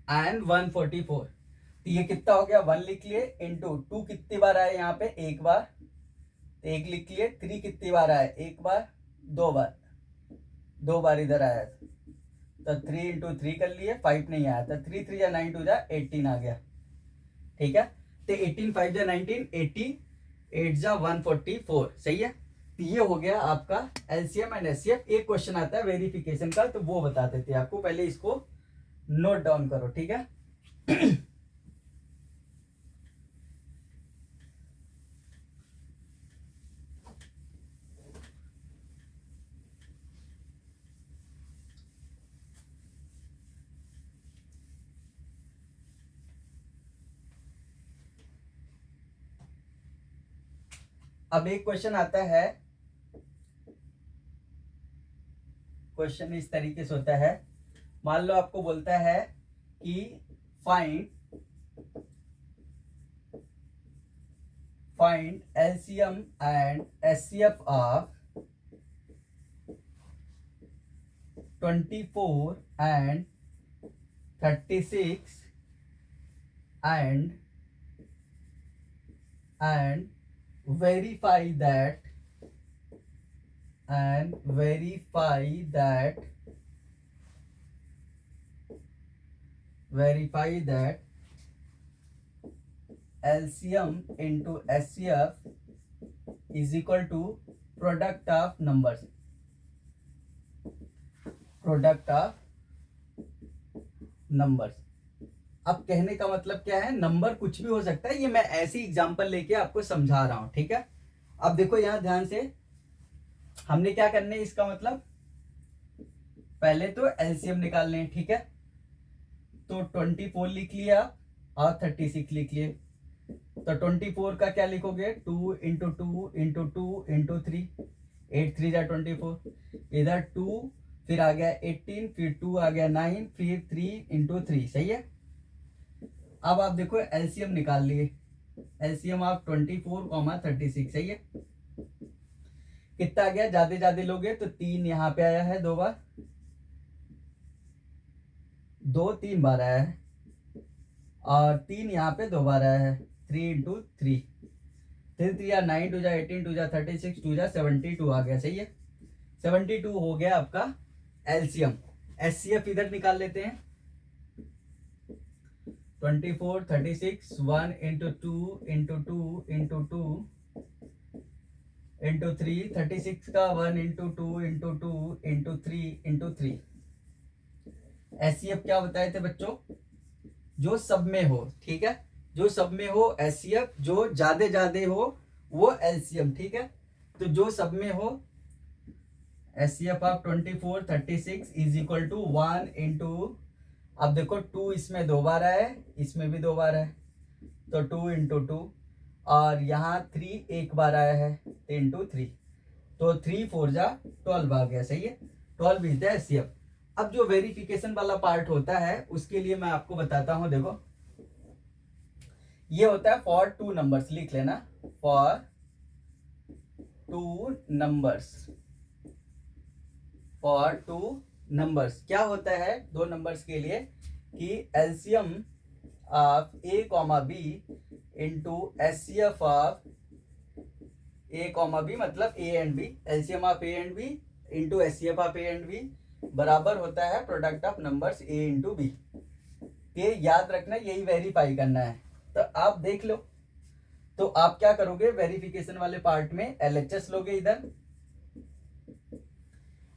एंड 144। तो ये कितना हो गया, 1 लिख लिए, इंटू 2 कितनी बार आए यहाँ पे, एक बार, एक लिख लिए। 3 कितनी बार आए, एक बार, 2 बार, 2 बार इधर आया, तो 3 इंटू 3 कर लिए, 5 नहीं आया, तो 3 3 जा 9 2 जा 18 आ गया। ठीक है, तो 18 5 जा 19, 80 8 जा 144। सही है, तो ये हो गया आपका एलसीएम एंड एचसीएफ। एक क्वेश्चन आता है वेरिफिकेशन का, तो वो बता देते हैं आपको, पहले इसको नोट डाउन करो। ठीक है अब एक क्वेश्चन आता है, क्वेश्चन इस तरीके से होता है, मान लो आपको बोलता है कि find LCM and HCF of 24 and 36 and verify that LCM into SCF is equal to product of numbers. अब कहने का मतलब क्या है, नंबर कुछ भी हो सकता है, ये मैं ऐसी एग्जांपल लेके आपको समझा रहा हूं, ठीक है। अब देखो यहां ध्यान से, हमने क्या करने है, इसका मतलब पहले तो एलसीएम निकालने हैं, ठीक है। तो 24 लिख लिया और 36 लिख लिए। तो 24 का क्या लिखोगे, 2 इंटू 2 इंटू 2 इंटू 3, 8 3 जा 24, इधर 2, फिर आ गया 18, फिर 2 आ गया 9, फिर 3 इंटू 3, सही है। अब आप देखो एलसीएम निकाल लिए, एलसीएम आप 24, 36, सही है। कितना आ गया, ज्यादा ज्यादा लोगे तो 3 यहाँ पे आया है 2 बार, 2 3 बार आया है, और 3 यहाँ पे 2 बार आया है, 3 इंटू 3, 3 3 या 9, 2 जा 18, 2 जा 36, 2 जा 72 आ गया, सही है। 72 हो गया आपका एलसीएम। एचसीएफ इधर निकाल लेते हैं, 24 36, 1 इंटू 2 इंटू 2 इंटू 2 इंटू 3, 36 का 1 into 2 into 2 into 3 into 3। HCF क्या बताए थे बच्चों, जो सब में हो, ठीक है, जो सब में हो एचसीएफ, जो ज्यादा हो वो एलसीएम, ठीक है। तो जो सब में हो HCF of 24 36 is equal to 1 into, अब देखो 2 इसमें 2 बार है, इसमें भी 2 बार है, तो 2 इंटू 2, और यहाँ 3 एक बार आया है, इंटू 3, तो 3 4 जा 12 आ गया, सही है। 12 इज द एचसीएफ। अब जो वेरिफिकेशन वाला पार्ट होता है उसके लिए मैं आपको बताता हूं, देखो ये होता है फॉर 2 नंबर्स, लिख लेना, फॉर 2 नंबर्स। फॉर 2 नंबर्स क्या होता है, 2 नंबर्स के लिए, कि LCM of A comma B into HCF of A comma B, मतलब A and B, LCM of A and B into HCF of A and B बराबर होता है product of numbers A into B. ये याद रखना, यही वेरीफाई करना है। तो आप देख लो, तो आप क्या करोगे, वेरिफिकेशन वाले पार्ट में एलएचएस लोगे, इधर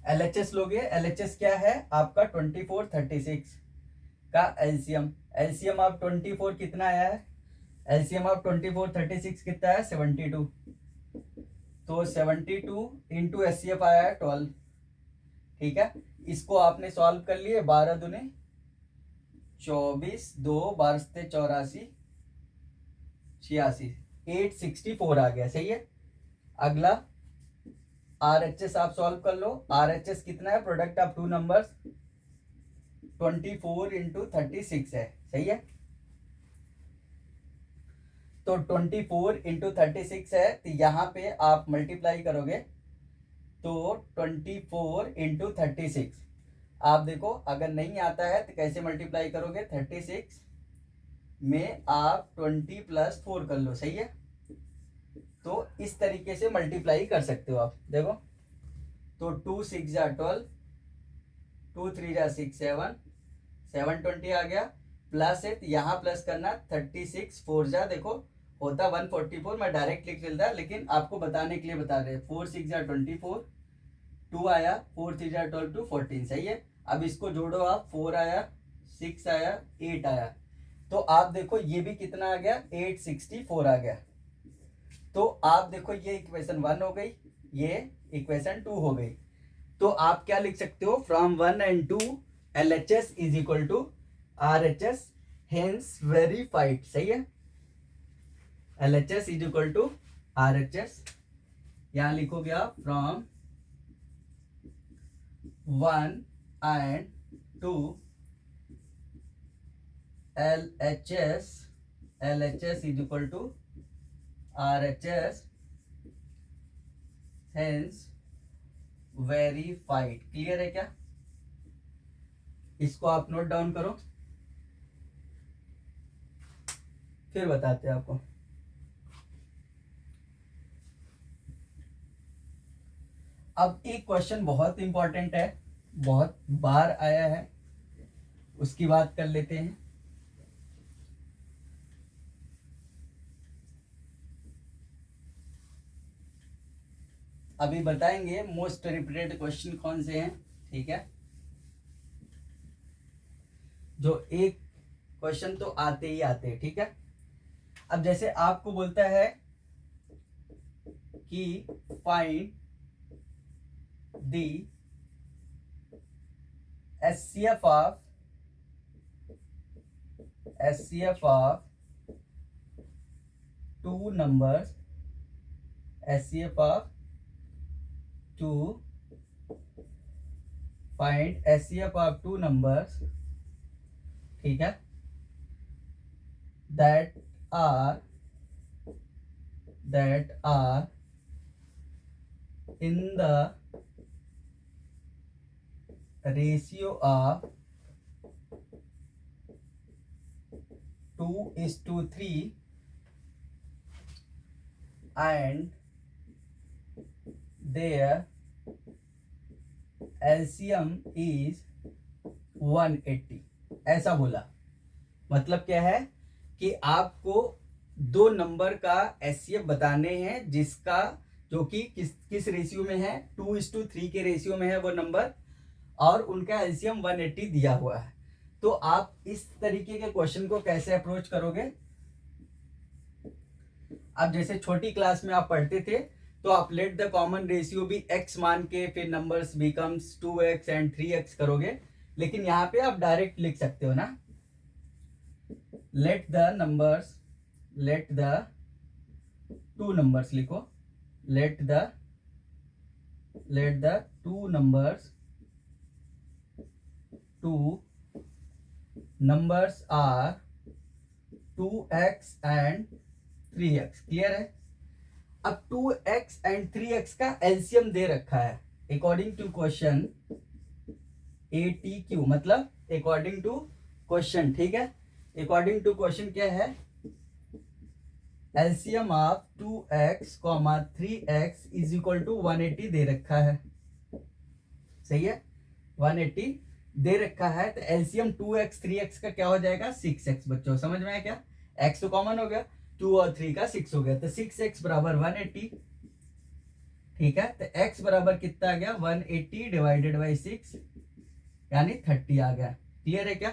एलएचएस लोगे। एलएचएस क्या है आपका, 24 36 का एलसीएम। एलसीएम ऑफ 24 कितना आया है, एलसीएम ऑफ 24 36 कितना है, 72, तो 72 इंटू एचसीएफ आया है 12, ठीक है। इसको आपने सॉल्व कर लिए, 12 दूने 24, 2 12 से 84 86, 864 आ गया, सही है। अगला आरएचएस आप सॉल्व कर लो। आरएचएस कितना है, प्रोडक्ट ऑफ 2 नंबर्स 24 इंटू 36 है, सही है। तो 24 इंटू 36 है, तो यहाँ पे आप मल्टीप्लाई करोगे, तो 24 इंटू 36, आप देखो अगर नहीं आता है तो कैसे मल्टीप्लाई करोगे, 36 में आप 20 प्लस 4 कर लो, सही है। तो इस तरीके से मल्टीप्लाई कर सकते हो आप, देखो, तो 2 6 जा 12, 2 3 जा 6 7, 720 आ गया, प्लस है तो यहाँ प्लस करना, 36 4 जा, देखो होता 144, मैं डायरेक्ट लिख लेता, लेकिन आपको बताने के लिए बता रहे, 4 6 जा 24, 2 आया, 4 3 जा 12 2 14, सही है। अब इसको जोड़ो आप, 4 आया, 6 आया, 8 आया, तो आप देखो ये भी कितना आ गया, 864 आ गया। तो आप देखो ये इक्वेशन 1 हो गई, ये इक्वेशन 2 हो गई। तो आप क्या लिख सकते हो, from 1 and 2 LHS is equal to RHS, hence verified, सही है। LHS is equal to RHS, यहां लिखोगे आप from 1 and 2 LHS is equal to RHS, hence verified। Clear है क्या, इसको आप नोट डाउन करो। फिर बताते हैं आपको। अब एक क्वेश्चन बहुत इंपॉर्टेंट है, बहुत बार आया है, उसकी बात कर लेते हैं। अभी बताएंगे मोस्ट रिपीटेड क्वेश्चन कौन से हैं, ठीक है। जो एक क्वेश्चन तो आते ही आते हैं, ठीक है। अब जैसे आपको बोलता है कि find the SCF of two numbers, SCF of two, find SCF of two numbers, ठीक है, that are in the ratio of 2:3 and their LCM is 180। ऐसा बोला। मतलब क्या है कि आपको दो नंबर का एचसीएफ बताने हैं, जिसका जो कि किस रेशियो में है, 2:3 के रेशियो में है वो नंबर, और उनका एलसीएम 180 दिया हुआ है। तो आप इस तरीके के क्वेश्चन को कैसे अप्रोच करोगे। अब जैसे छोटी क्लास में आप पढ़ते थे तो आप लेट द कॉमन रेशियो भी x मान के फिर numbers becomes 2x and 3x करोगे, लेकिन यहाँ पे आप डायरेक्ट लिख सकते हो ना, लेट द टू नंबर्स लिखो, let the two numbers are 2x and 3x। Clear है। अब 2x एंड 3x का एलसीएम दे रखा है अकॉर्डिंग टू क्वेश्चन ATQ, मतलब अकॉर्डिंग टू क्वेश्चन, ठीक है। अकॉर्डिंग टू क्वेश्चन क्या है, LCM of 2x, 3x is equal to 180 दे रखा है। सही है, 180 दे रखा है। तो एलसीएम 2x 3x का क्या हो जाएगा, 6x। बच्चों समझ में आया क्या, x तो कॉमन हो गया, 2 और 3 का 6 हो गया, तो 6x बराबर 180। ठीक है, तो x बराबर कितना आ गया, 180 डिवाइडेड बाई 6 यानी 30 आ गया। क्लियर है क्या।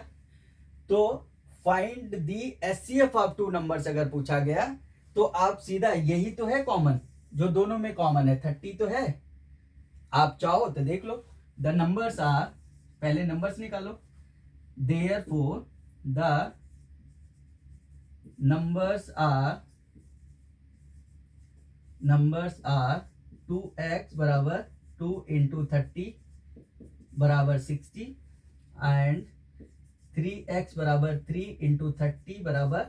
तो find the HCF of two numbers अगर पूछा गया तो आप सीधा, यही तो है कॉमन, जो दोनों में कॉमन है 30 तो है। आप चाहो तो देख लो, द नंबर्स आर, पहले नंबर्स निकालो, therefore the numbers are 2x बराबर 2 इंटू 30 बराबर 60 एंड 3x बराबर 3 इंटू 30 बराबर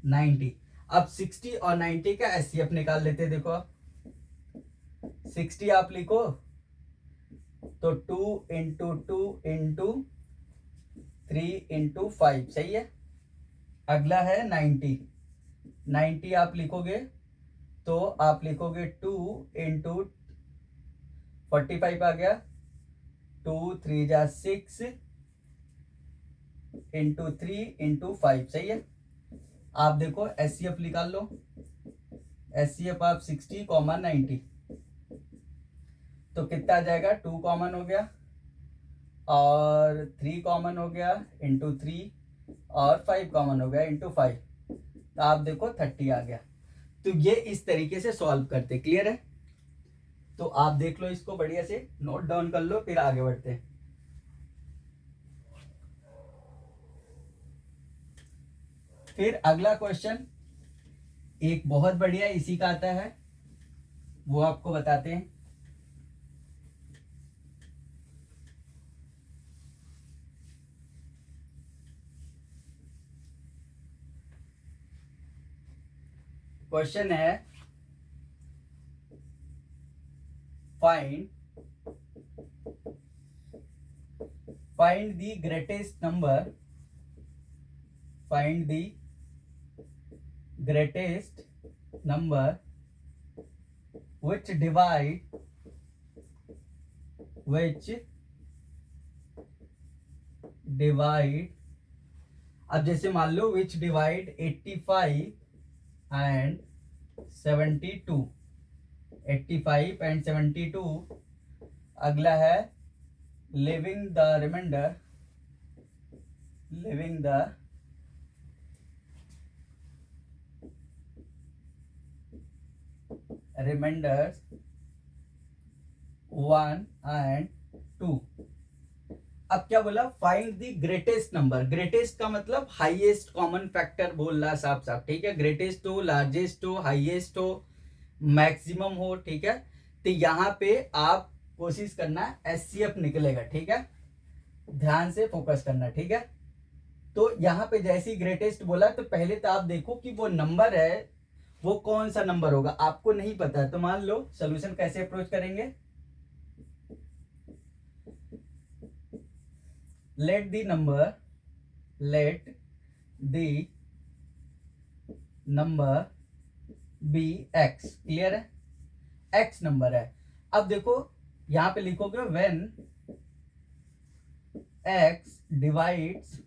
90। अब 60 और 90 का एचसीएफ निकाल लेते। देखो 60 आप लिखो तो 2 इंटू 2 इंटू 3 इंटू 5, सही है। अगला है 90 आप लिखोगे तो आप लिखोगे 2 इंटू 45 आ गया, 2 3 जा 6 इंटू 3 इंटू 5, सही है। आप देखो एचसीएफ निकाल लो, एचसीएफ आप 60, 90 तो कितना आ जाएगा, 2 कॉमन हो गया और 3 कॉमन हो गया इंटू 3 और 5 कॉमन हो गया इंटू 5, तो आप देखो 30 आ गया। तो ये इस तरीके से सॉल्व करते। क्लियर है। तो आप देख लो, इसको बढ़िया से नोट डाउन कर लो, फिर आगे बढ़ते हैं। फिर अगला क्वेश्चन एक बहुत बढ़िया इसी का आता है, वो आपको बताते हैं। क्वेश्चन है find the greatest number, find the greatest number which divide अब जैसे मान लो which divide 85 and 72, 85 and 72. अगला है leaving the remainders 1 and 2. अब क्या बोला, find the greatest number. Greatest का मतलब हाईएस्ट कॉमन फैक्टर बोल रहा साफ साफ, ठीक है. ग्रेटेस्ट हो, लार्जेस्ट हो, हाईएस्ट हो, मैक्सिमम हो, ठीक है. तो यहाँ पे आप कोशिश करना एचसीएफ निकलेगा, ठीक है. ध्यान से फोकस करना, ठीक है. तो यहाँ पे जैसे ही ग्रेटेस्ट बोला तो पहले तो आप देखो कि वो नंबर है वो कौन सा नंबर होगा. आपको नहीं पता है तो मान लो सोल्यूशन कैसे अप्रोच करेंगे. let the number be x. Clear है, x नंबर है. अब देखो यहां पे लिखोगे when x divides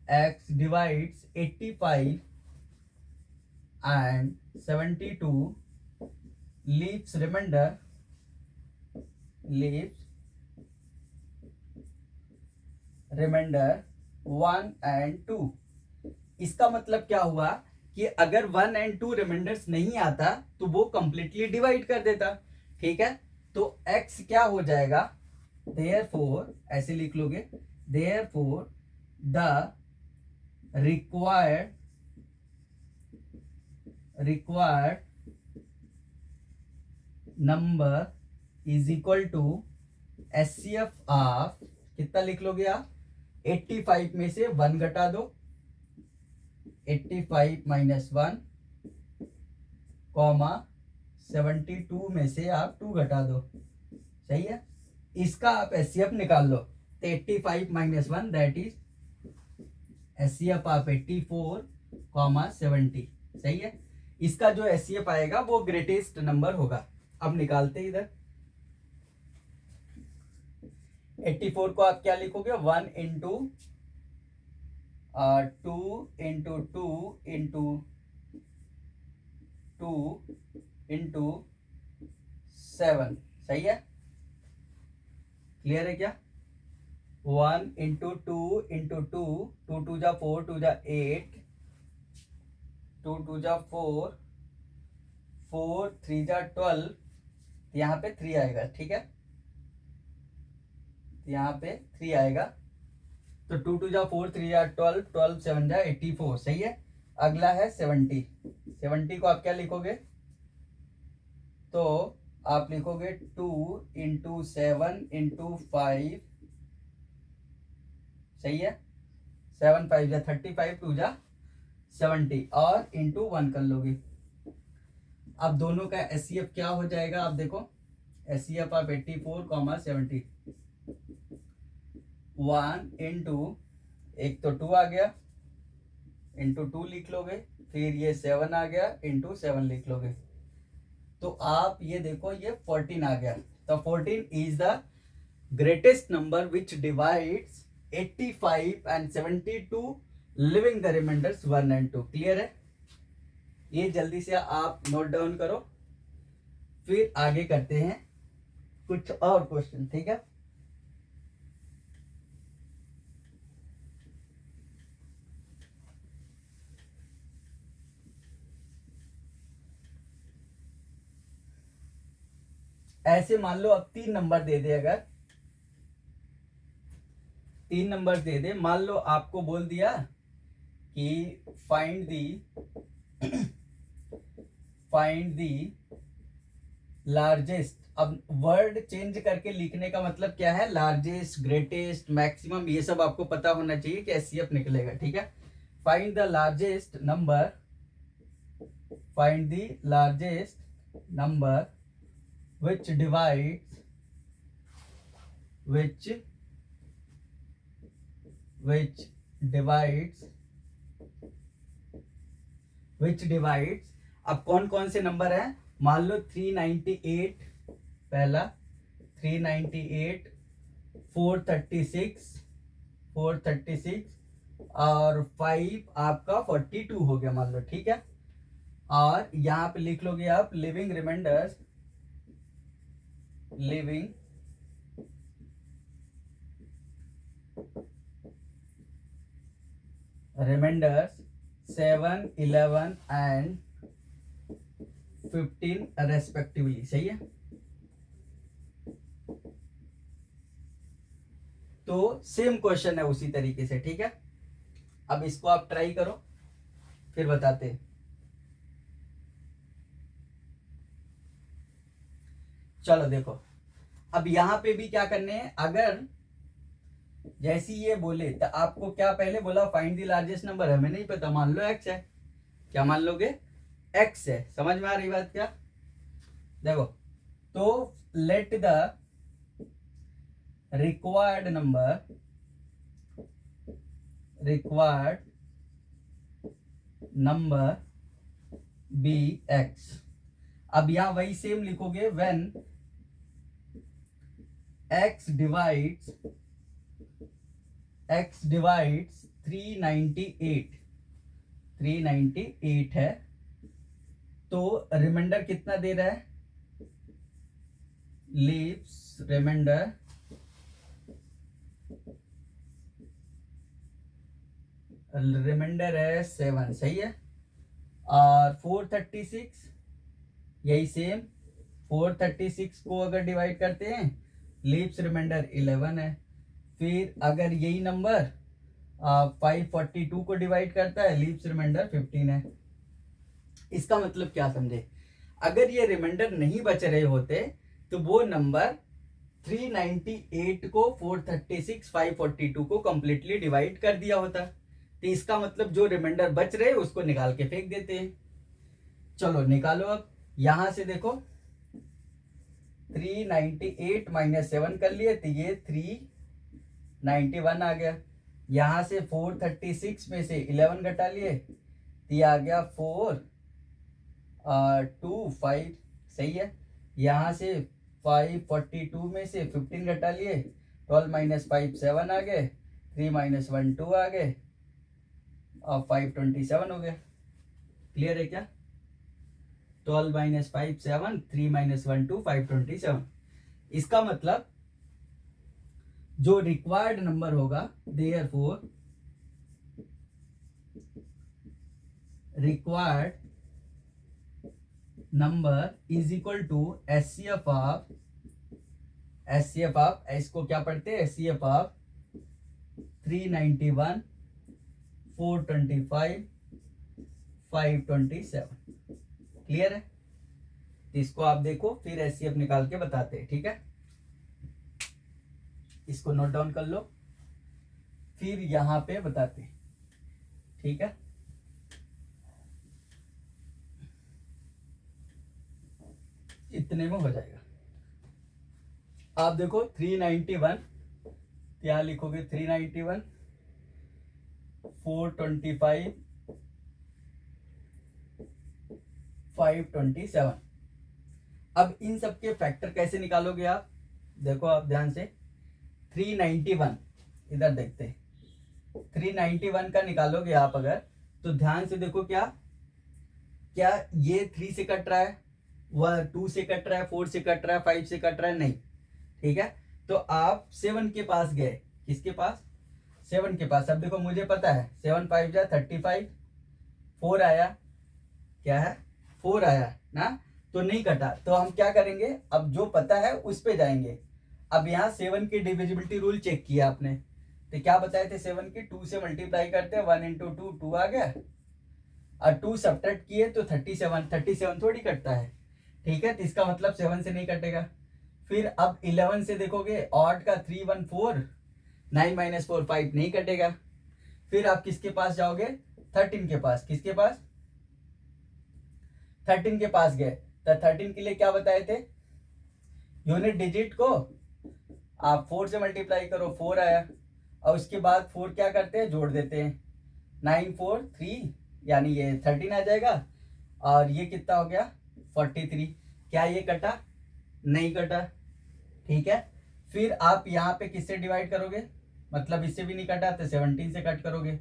85 and 72, leaves remainder 1 and 2. इसका मतलब क्या हुआ कि अगर 1 and 2 रिमाइंडर्स नहीं आता तो वो कंप्लीटली डिवाइड कर देता, ठीक है. तो x क्या हो जाएगा, देयरफॉर ऐसे लिख लोगे, therefore the required number is equal to HCF of, कितना लिख लोगे आप, 85 में से 1 घटा दो, 85 माइनस 1 कॉमा 72 में से आप 2 घटा दो. सही है. इसका आप एचसीएफ निकाल लो. तो 85 minus 1 that is HCF of 84 comma 70. सही है. इसका जो एचसीएफ आएगा वो ग्रेटेस्ट नंबर होगा. अब निकालते इधर 84 को आप क्या लिखोगे, 1 इंटू 2 इंटू 2 इंटू 2 इंटू 7. सही है. क्लियर है क्या. 1 इंटू 2 इंटू 2, 2 2 जा 4, 2 जा 8, 2 2 जा 4, 4 3 जा 12. यहाँ पे 3 आएगा, ठीक है. यहाँ पे 3 आएगा. तो 2 2 जा 4, 3 जा 12, 12 7 जा 84. सही है. अगला है 70. 70 को आप क्या लिखोगे, तो आप लिखोगे 2 इंटू 7 इंटू 5. सही है. 7 5 जा 35, 2 जा 70 और इंटू 1 कर लोगे. अब दोनों का एचसीएफ क्या हो जाएगा, आप देखो एचसीएफ ऑफ 84 कॉमा 70. 1 इंटू, एक तो 2 आ गया, इंटू 2 लिख लोगे, फिर ये 7 आ गया, इंटू 7 लिख लोगे. तो आप ये देखो ये 14 आ गया. तो 14 is the greatest number which divides 85 and 72, leaving the remainders 1 and 2. Clear है. ये जल्दी से आप नोट डाउन करो, फिर आगे करते हैं कुछ और क्वेश्चन, ठीक है. ऐसे मान लो अब 3 नंबर दे दे, अगर 3 नंबर दे दे, मान लो आपको बोल दिया कि फाइंड दी लार्जेस्ट. अब वर्ड चेंज करके लिखने का मतलब क्या है, लार्जेस्ट, ग्रेटेस्ट, मैक्सिमम, ये सब आपको पता होना चाहिए कि एचसीएफ निकलेगा, ठीक है. Find the largest number which divides which divides, अब कौन कौन से नंबर हैं, मान लो 398 पहला, 398, 436 और 5 आपका 42 हो गया मान लो, ठीक है। और यहाँ पे लिख लोगे आप leaving remainders, leaving remainders 7, 11 and 15 respectively, सही है। तो सेम क्वेश्चन है उसी तरीके से, ठीक है। अब इसको आप ट्राई करो फिर बताते हैं। चलो देखो, अब यहां पे भी क्या करने हैं, अगर जैसी ये बोले तो आपको क्या पहले बोला, फाइंड द लार्जेस्ट नंबर, हमें नहीं पता, मान लो एक्स है, क्या मान लोगे, एक्स है। समझ में आ रही बात क्या, देखो, तो let the required number be x. अब यहां वही सेम लिखोगे, व्हेन x divides 398 है, तो रिमाइंडर कितना दे रहा है, लीव्स रिमाइंडर है 7, सही है। और 436 यही सेम, 436 को अगर डिवाइड करते हैं, लीव्स रिमाइंडर 11 है। फिर अगर यही नंबर 542 को डिवाइड करता है, लीव्स रिमाइंडर 15 है। इसका मतलब क्या समझे, अगर ये रिमाइंडर नहीं बच रहे होते तो वो नंबर 398 को 436, 542 को कंप्लीटली डिवाइड कर दिया होता। तो इसका मतलब जो रिमाइंडर बच रहे उसको निकाल के फेंक देते हैं। चलो निकालो, अब यहां से देखो 398 माइनस 7 कर लिए तो ये 391 आ गया। यहां से 436 में से 11 घटा लिए तो ये आ गया 425, सही है। यहां से 542 में से 15 घटा लिए, 12 माइनस 5 7 आ गए, 3 माइनस 1 2 आ गए और 527 हो गया। क्लियर है क्या, 12 माइनस 5 7, 3 माइनस 1 2, 527। इसका मतलब जो रिक्वायर्ड नंबर होगा, therefore required number is equal to HCF of, इसको क्या पढ़ते हैं, एचसीएफ ऑफ 391, 425, 527। क्लियर है, इसको आप देखो फिर एचसीएफ निकाल के बताते हैं, ठीक है। इसको नोट डाउन कर लो, फिर यहां पे बताते हैं, ठीक है। इतने में हो जाएगा। आप देखो 391, क्या लिखोगे, 391, 425, 527। अब इन सबके फैक्टर कैसे निकालोगे आप, देखो आप ध्यान से, 391 इधर देखते हैं, 391 का निकालोगे आप अगर, तो ध्यान से देखो, क्या क्या ये 3 से कट रहा है, वह 2 से कट रहा है, 4 से कट रहा है, 5 से कट रहा है, नहीं, ठीक है। तो आप 7 के पास गए, किसके पास, 7 के पास। अब देखो मुझे पता है 7 5 जा 35, 4 आया, क्या है, 4 आया ना, तो नहीं कटा, तो हम क्या करेंगे, अब जो पता है उस पे जाएंगे। अब यहाँ 7 की डिविजिबिलिटी रूल चेक किया आपने, तो क्या बताए थे, 7 की 2 से मल्टीप्लाई करते हैं, 1 इंटू 2 2 आ गया, और 2 सब्ट्रैक्ट किए तो 37 थोड़ी कटता है, ठीक है। तो इसका मतलब 7 से नहीं कटेगा। फिर अब 11 से देखोगे, ऑड का 3 1 4, 9 माइनस 4 5, नहीं कटेगा। फिर आप किसके पास जाओगे, 13 के पास, किसके पास, 13 के पास गए, तो 13 के लिए क्या बताए थे, यूनिट डिजिट को आप 4 से मल्टीप्लाई करो, 4 आया, और उसके बाद 4 क्या करते हैं, जोड़ देते हैं, 9 4 3 यानी ये 13 आ जाएगा, और ये कितना हो गया 43। क्या ये कटा? नहीं कटा, ठीक है। फिर आप यहाँ पे किससे डिवाइड करोगे, मतलब इससे भी नहीं कटा तो 17 से कट करोगे।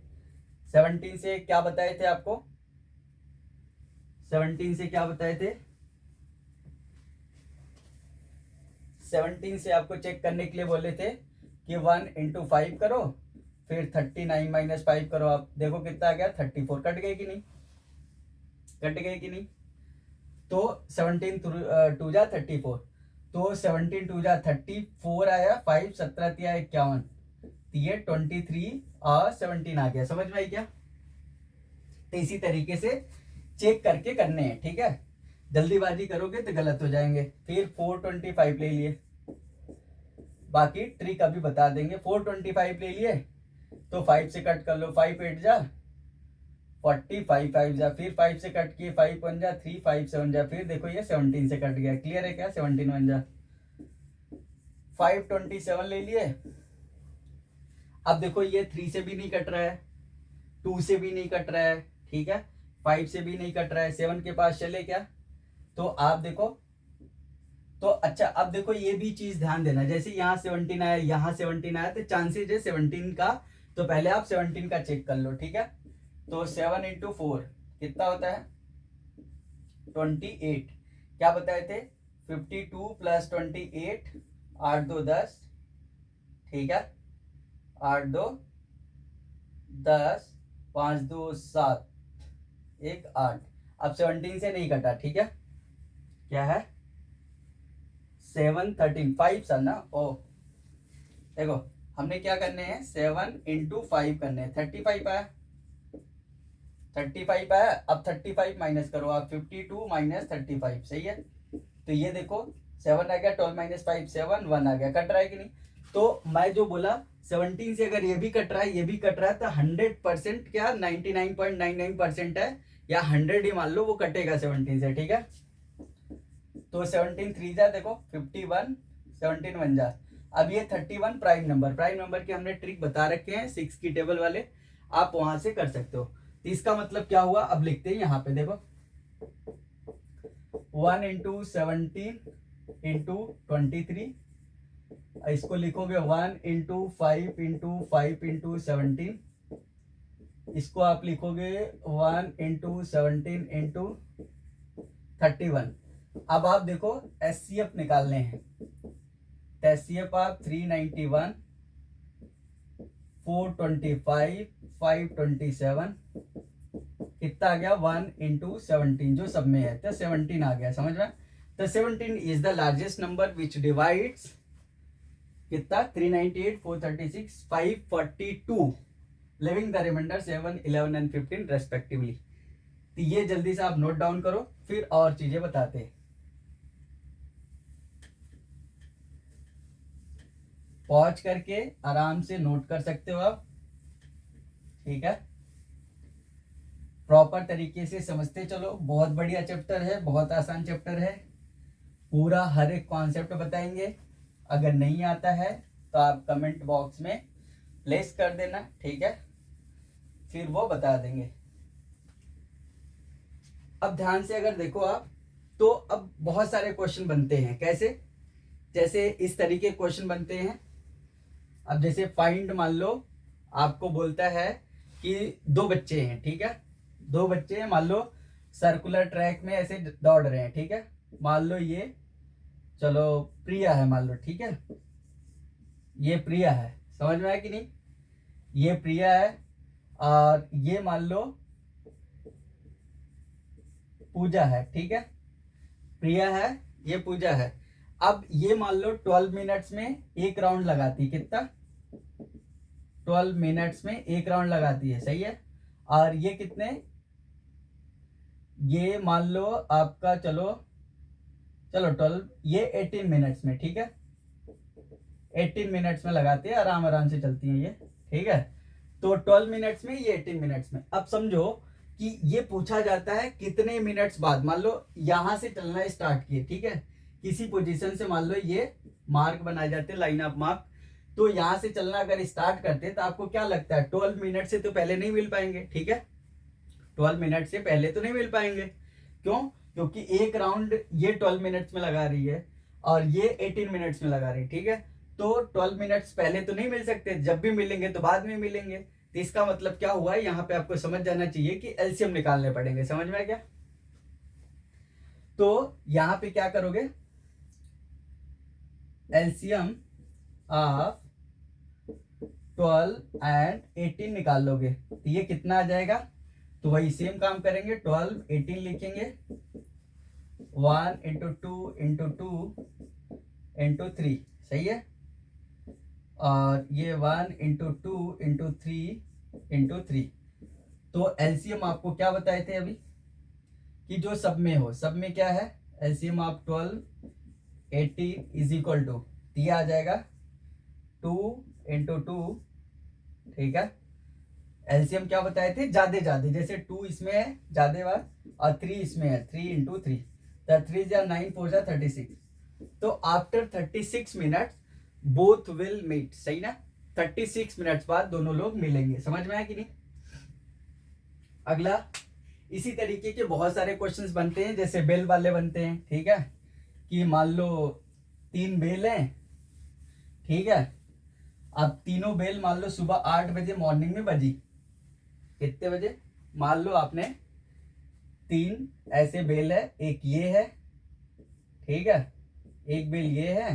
17 से क्या बताए थे आपको, 17 से क्या बताए थे, 17 से आपको चेक करने के लिए बोले थे कि 1 इंटू 5 करो, फिर 39 माइनस 5 करो। आप देखो कितना आ गया 34। कट गए कि नहीं, कट गए कि नहीं? तो 17 टू जा 34, तो 17 टू जा 34 आया, 5 17 तिया 51, तो ये 23 और 17 आ गया। समझ में आई क्या? तो इसी तरीके से चेक करके करने हैं, ठीक है। जल्दीबाजी करोगे तो गलत हो जाएंगे। फिर 425 ले लिए, बाकी ट्रिक अभी बता देंगे। 425 ले लिए तो 5 से कट कर लो, 5 8 जा 40, 5 5 जा, फिर 5 से कट किए, 5 1 जा 3, 5 7 जा, फिर देखो ये 17 से कट गया। क्लियर है क्या? 17 1 जा 527 ले लिए। अब देखो ये 3 से भी नहीं कट रहा है, 2 से भी नहीं कट रहा है, ठीक है, 5 से भी नहीं कट रहा है, 7 के पास चले क्या? तो आप देखो, तो अच्छा अब देखो ये भी चीज ध्यान देना, जैसे यहाँ 17 आया, यहाँ 17 आया, तो चांसेज है 17 का, तो पहले आप 17 का चेक कर लो, ठीक है। तो 7 इंटू 4 कितना होता है 28। क्या बताए थे 52 प्लस 28, 8 2 10, ठीक है, 8 2 10, 5 2 7, 1 8। अब 17 से नहीं कटा, ठीक है, क्या है 7 13 5 सर ना। ओ देखो हमने क्या करने हैं 7 इंटू 5 करने हैं, 35 आया, 35 आया। अब 35 माइनस करो आप, 52 माइनस 35, सही है। तो ये देखो 7 आ गया, 12 माइनस 5 7, 1 आ गया। कट रहा है कि नहीं? तो मैं जो बोला 17 से अगर ये भी कट रहा है, ये भी कट रहा है, तो 100% क्या 99.99% है, या 100 ही मान लो, वो कटेगा 17 से, ठीक है। तो 17 3 जा देखो 51, 17 1 जा। अब ये 31 प्राइम नंबर, प्राइम नंबर के हमने ट्रिक बता रखे हैं 6 की टेबल वाले, आप वहां से कर सकते हो। तो इसका मतलब क्या हुआ, अब लिखते हैं यहाँ पे देखो 1 इंटू 17 इंटू 23, इसको लिखोगे 1 इंटू 5 इंटू 5 इंटू 17, इसको आप लिखोगे 1 इंटू 17 इंटू 31। अब आप देखो एचसीएफ निकालने हैं, एचसीएफ आप 391, 425, 527, कितना आ गया 1 इंटू 17, जो सब में है, तो 17 आ गया। समझ में? तो 17 is the largest number which divides कितना 398, 436, 542, leaving the remainder 7 11 and 15 respectively. तो ये जल्दी से आप नोट डाउन करो, फिर और चीजें बताते हैं। पॉज करके आराम से नोट कर सकते हो आप, ठीक है। प्रॉपर तरीके से समझते चलो। बहुत बढ़िया चैप्टर है, बहुत आसान चैप्टर है, पूरा हर एक कॉन्सेप्ट बताएंगे। अगर नहीं आता है तो आप कमेंट बॉक्स में प्लेस कर देना, ठीक है, फिर वो बता देंगे। अब ध्यान से अगर देखो आप, तो अब बहुत सारे क्वेश्चन बनते हैं। कैसे? जैसे इस तरीके क्वेश्चन बनते हैं। अब जैसे फाइंड, मान लो आपको बोलता है कि 2 बच्चे हैं, ठीक है, 2 बच्चे हैं, मान लो सर्कुलर ट्रैक में ऐसे दौड़ रहे हैं, ठीक है। मान लो ये, चलो प्रिया है मान लो, ठीक है, ये प्रिया है। समझ में आया कि नहीं? ये प्रिया है, और ये मान लो पूजा है, ठीक है, प्रिया है, ये पूजा है। अब ये मान लो 12 मिनट्स में एक राउंड लगाती, कितना 12 मिनट्स में एक राउंड लगाती है, सही है। और ये कितने, ये मान लो आपका, चलो 12, ये 18 मिनट्स में, ठीक है, 18 मिनट्स में लगाती है, आराम आराम से चलती है ये, ठीक है। तो 12 मिनट्स में, ये 18 मिनट्स में। अब समझो कि ये पूछा जाता है कितने मिनट्स बाद, मान लो यहां से चलना स्टार्ट किए, ठीक है, किसी पोजीशन से मान लो ये मार्क बनाए जाते हैं, लाइन ऑफ मार्क, तो यहां से चलना अगर स्टार्ट करते तो आपको क्या लगता है 12 मिनट से तो पहले नहीं मिल पाएंगे, ठीक है। 12 मिनट से पहले तो नहीं मिल पाएंगे। क्यों? क्योंकि एक राउंड ये 12 मिनट्स में लगा रही है और ये 18 मिनट्स में लगा रही है, ठीक है। तो 12 मिनट्स पहले तो नहीं मिल सकते, जब भी मिलेंगे तो बाद में मिलेंगे। तो इसका मतलब क्या हुआ है, यहाँ पे आपको समझ जाना चाहिए कि एलसीएम निकालने पड़ेंगे। समझ में आ गया? तो यहाँ पे क्या करोगे, एलसीएम ऑफ 12 एंड 18 निकाल लोगे तो ये कितना आ जाएगा। तो वही सेम काम करेंगे, 12 18 लिखेंगे, 1 इंटू 2 इंटू 2 इंटू 3, सही है। और ये 1 इंटू 2 इंटू 3 इंटू 3। तो एलसीएम आपको क्या बताए थे अभी कि जो सब में हो, सब में क्या है, LCM of 12 18 is equal to, ये आ जाएगा 2 इंटू 2, ठीक है। एलसीएम क्या बताए थे, ज्यादा ज्यादा, जैसे 2 इसमें है ज्यादा बार और 3 इसमें है, 3 इंटू 3, 3 जा 9 4 जा 36। तो after 36 minutes both will meet, सही ना। 36 मिनट्स बाद दोनों लोग मिलेंगे। समझ में आया कि नहीं? अगला, इसी तरीके के बहुत सारे क्वेश्चंस बनते हैं, जैसे बेल वाले बनते हैं, ठीक है। कि मान लो 3 बेल हैं, ठीक है। अब तीनों बेल मान लो सुबह 8 बजे मॉर्निंग में बजी। कितने बजे? मान लो आपने 3 ऐसे बेल है, एक ये है, ठीक है, एक बेल ये है,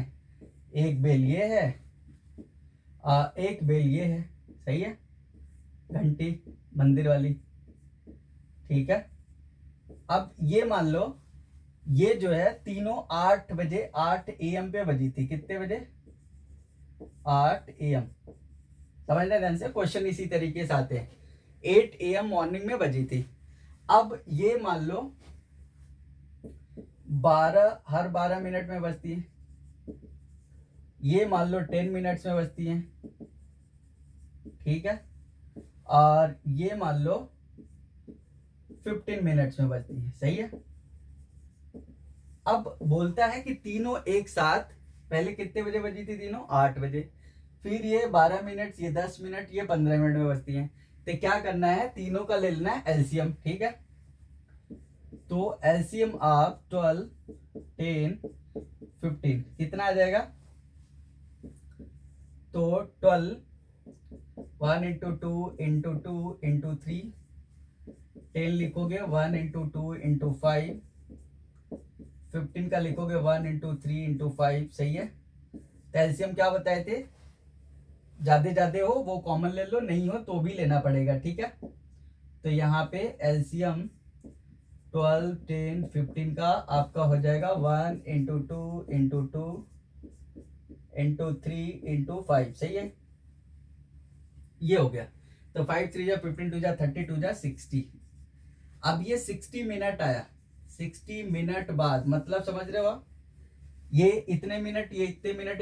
एक बेल ये है, एक बेल ये है, सही है, घंटी मंदिर वाली, ठीक है। अब ये मान लो ये जो है तीनों 8 बजे 8 AM पे बजी थी। कितने बजे? 8 AM। समझना ध्यान से, क्वेश्चन इसी तरीके से आते हैं। 8 AM मॉर्निंग में बजी थी। अब ये मान लो हर 12 मिनट में बजती है, ये मान लो 10 मिनट्स में बजती है, ठीक है। और ये मान लो 15 मिनट्स में बजती है, सही है। अब बोलता है कि तीनों एक साथ पहले कितने बजे बजी थी, तीनों 8 बजे, फिर ये 12 मिनट, ये 10 मिनट, ये 15 मिनट में बजती हैं। तो क्या करना है, तीनों का ले लेना है एलसीएम, ठीक है। तो एलसीएम ऑफ 12 10 15 कितना आ जाएगा। तो 12 1 इंटू 2 इंटू 2 इंटू 3, 10 लिखोगे 1 इंटू 2 इंटू 5, 15 का लिखोगे 1 इंटू 3 इंटू 5, सही है। तो एलसीएम क्या बताए थे, ज्यादा ज्यादा हो वो कॉमन ले लो, नहीं हो तो भी लेना पड़ेगा, ठीक है। तो यहाँ पे एलसीएम 12 10 15 का आपका हो जाएगा 1 इंटू 2 इंटू 2 इंटू 3 इंटू 5, सही है। ये हो गया। तो 5 3 जा 15 2 जा 30 2 जा 60। अब ये 60 मिनट आया, 60 मिनट बाद, मतलब समझ रहे हो आप, ये इतने मिनट, ये इतने मिनट,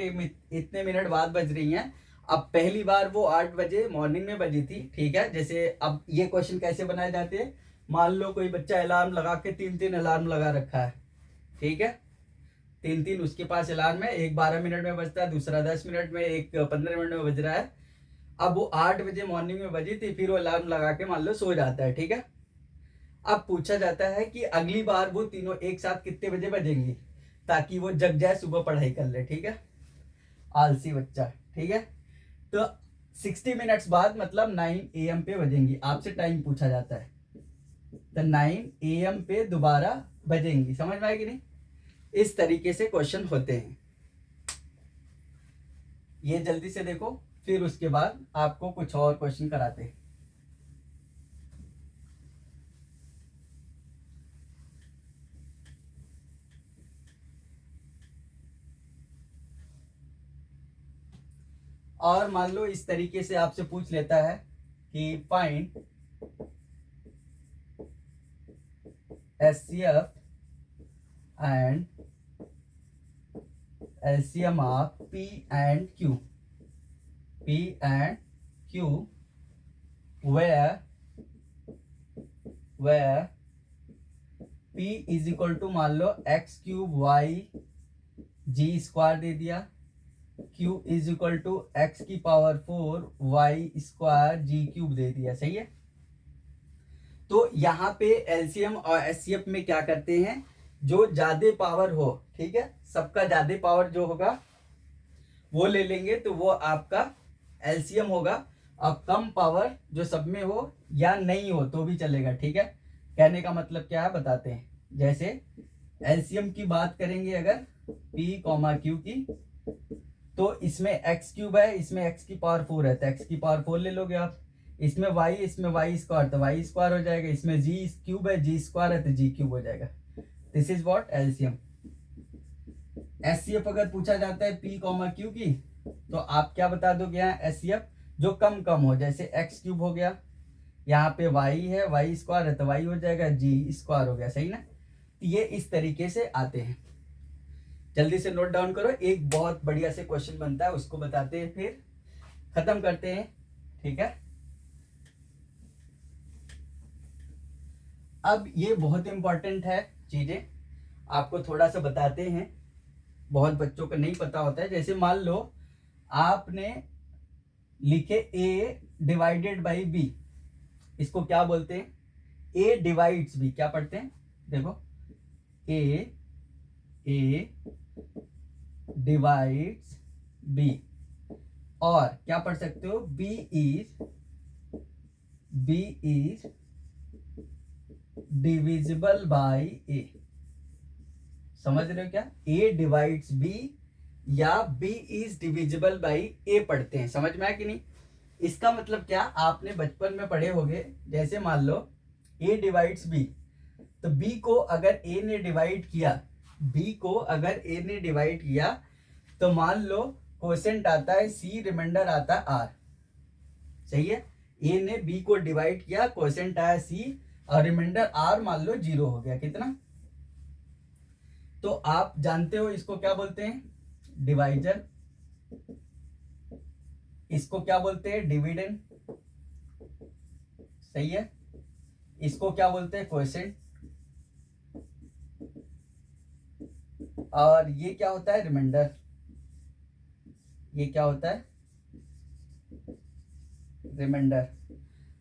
इतने मिनट बाद बज रही हैं। अब पहली बार वो 8 बजे मॉर्निंग में बजी थी, ठीक है। जैसे अब ये क्वेश्चन कैसे बनाए जाते हैं, मान लो कोई बच्चा अलार्म लगा के 3 अलार्म लगा रखा है, ठीक है। 3 उसके पास अलार्म है, एक 12 मिनट में बजता है, दूसरा 10 मिनट में, एक 15 मिनट में बज रहा है। अब वो 8 बजे मॉर्निंग में बजी थी, फिर वो अलार्म लगा के मान लो सो जाता है, ठीक है। अब पूछा जाता है कि अगली बार वो तीनों एक साथ कितने बजे बजेंगी, ताकि वो जग जाए, सुबह पढ़ाई कर ले, ठीक है। आलसी बच्चा, ठीक है। तो 60 मिनट्स बाद मतलब 9 AM पे बजेंगी, आपसे टाइम पूछा जाता है, तो 9 AM पे दोबारा बजेंगी। समझ में आएगी नहीं? इस तरीके से क्वेश्चन होते हैं। ये जल्दी से देखो, फिर उसके बाद आपको कुछ और क्वेश्चन कराते हैं। और मान लो इस तरीके से आपसे पूछ लेता है कि find HCF and LCM of P and Q, P and Q, where P is equal to मान लो x cube y g square दे दिया, Q is equal to x की power 4 y square g cube दे दिया, सही है। तो यहाँ पे एलसीएम और एचसीएफ में क्या करते हैं, जो ज्यादा पावर हो, ठीक है, सबका ज्यादा पावर जो होगा वो ले लेंगे, तो वो आपका एलसीएम होगा। और कम पावर जो सब में हो या नहीं हो तो भी चलेगा, ठीक है। कहने का मतलब क्या है बताते हैं। जैसे एलसीएम की बात करेंगे अगर P कॉमा Q की, तो इसमें एक्स क्यूब है, इसमें एक्स की पावर 4 है, तो एक्स की पावर 4 ले लोगे आप। इसमें वाई स्क्वायर, तो वाई स्क्वायर हो जाएगा। इसमें जी क्यूब है, जी स्क्वायर है, तो जी क्यूब हो जाएगा। This is what LCM. HCF अगर पूछा जाता है P कॉमा Q की, तो आप क्या बता दोगे यहाँ एचसीएफ जो कम कम हो, जैसे एक्स क्यूब हो गया, यहाँ पे वाई है, वाई स्क्वायर है तो वाई हो जाएगा, जी स्क्वायर हो गया, सही ना। ये इस तरीके से आते हैं। जल्दी से नोट डाउन करो, एक बहुत बढ़िया से क्वेश्चन बनता है, उसको बताते हैं फिर खत्म करते हैं, ठीक है। अब ये बहुत इंपॉर्टेंट है चीजें, आपको थोड़ा सा बताते हैं, बहुत बच्चों को नहीं पता होता है। जैसे मान लो आपने लिखे ए डिवाइडेड बाई बी, इसको क्या बोलते हैं, ए डिवाइड्स बी, क्या पढ़ते हैं देखो, ए डिवाइड्स बी, और क्या पढ़ सकते हो, बी इज डिविजिबल बाय ए। समझ रहे हो क्या, ए डिवाइड्स बी या बी इज डिविजिबल बाय ए पढ़ते हैं, समझ में आया कि नहीं। इसका मतलब क्या, आपने बचपन में पढ़े होंगे, जैसे मान लो ए डिवाइड्स बी, तो बी को अगर ए ने डिवाइड किया, बी को अगर ए ने डिवाइड किया, तो मान लो क्वोशेंट आता है सी, रिमाइंडर आता है आर, सही है। ए ने बी को डिवाइड किया, क्वोशेंट आया सी, और रिमाइंडर आर मान लो 0 हो गया, कितना। तो आप जानते हो इसको क्या बोलते हैं, डिवाइजर। इसको क्या बोलते हैं, डिविडेंड, सही है। इसको क्या बोलते हैं, क्वोशेंट। और ये क्या होता है, रिमाइंडर। ये क्या होता है, रिमाइंडर।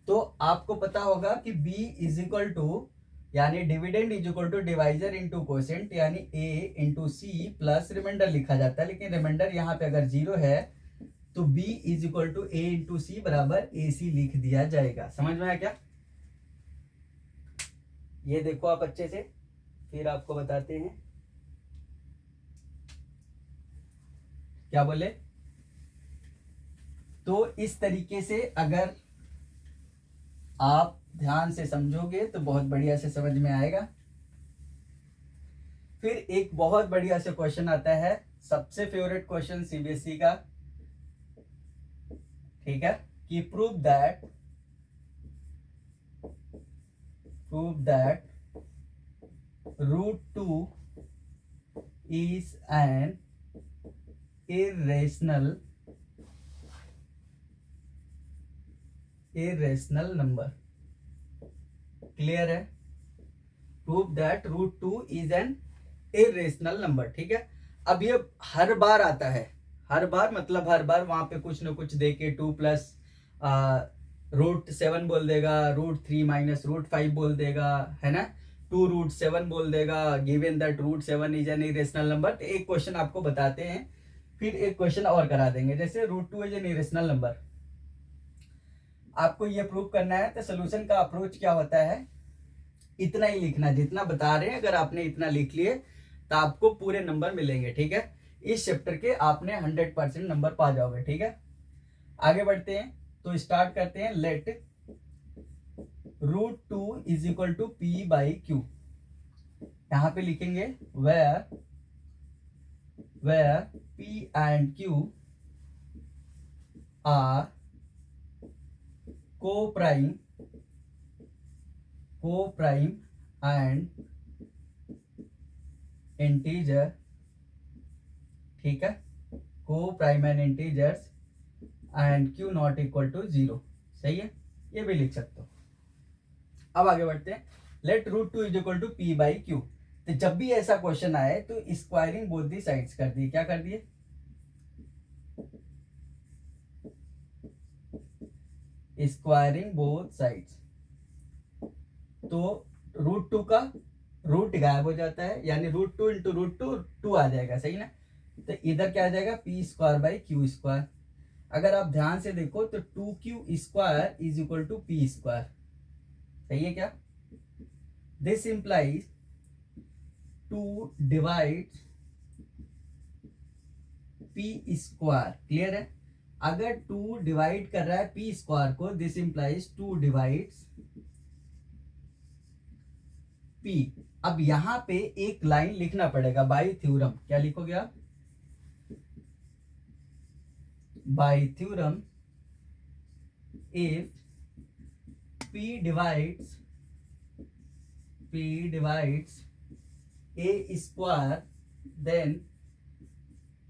तो आपको पता होगा कि b इज इक्वल टू, यानी dividend is equal to divisor into quotient, यानी a into C plus remainder लिखा जाता है। लेकिन रिमाइंडर यहाँ पे अगर 0 है तो b is equal to a into C बराबर AC लिख दिया जाएगा। समझ में आया क्या, ये देखो आप अच्छे से, फिर आपको बताते हैं क्या बोले। तो इस तरीके से अगर आप ध्यान से समझोगे तो बहुत बढ़िया से समझ में आएगा। फिर एक बहुत बढ़िया से क्वेश्चन आता है, सबसे फेवरेट क्वेश्चन सीबीएसई का, ठीक है, कि prove that √2 is an irrational number। Clear है, prove that √2 is an irrational number, ठीक है। अब ये हर बार आता है, हर बार मतलब हर बार वहां पे कुछ ना कुछ दे के 2 प्लस √7 बोल देगा, √3 माइनस √5 बोल देगा, है ना, 2√7 बोल देगा, given that √7 is an irrational number. तो एक क्वेश्चन आपको बताते हैं, फिर एक क्वेश्चन और करा देंगे। जैसे √2 इज एन इरेशनल नंबर, आपको ये प्रूव करना है, तो सोल्यूशन का अप्रोच क्या होता है, इतना ही लिखना, जितना बता रहे हैं अगर आपने इतना लिख लिए तो आपको पूरे नंबर मिलेंगे, ठीक है। इस चैप्टर के आपने 100% नंबर पा जाओगे, ठीक है। आगे बढ़ते हैं, तो स्टार्ट करते हैं। Let √2 is equal to P by Q। यहां पे लिखेंगे where P and Q are co-prime and integer, ठीक है, co-prime and integers and Q not equal to 0, सही है, ये भी लिख सकते हो। अब आगे बढ़ते हैं, let √2 is equal to P by Q। तो जब भी ऐसा क्वेश्चन आए तो स्क्वायरिंग बोथ दी साइड्स कर दिए, क्या कर दिए, स्क्वायरिंग बोथ साइड्स। तो रूट टू का रूट गायब हो जाता है, यानी root two into root two two आ जाएगा, सही ना। तो इधर क्या आ जाएगा, P square by Q square. अगर आप ध्यान से देखो तो two Q square is equal to P square, सही है क्या। This implies two divide P square, clear है। अगर टू डिवाइड कर रहा है पी स्क्वायर को, this implies two divides P. अब यहां पे एक लाइन लिखना पड़ेगा बाय थ्योरम। क्या लिखोगे आप, bye theorem if P divides A square, then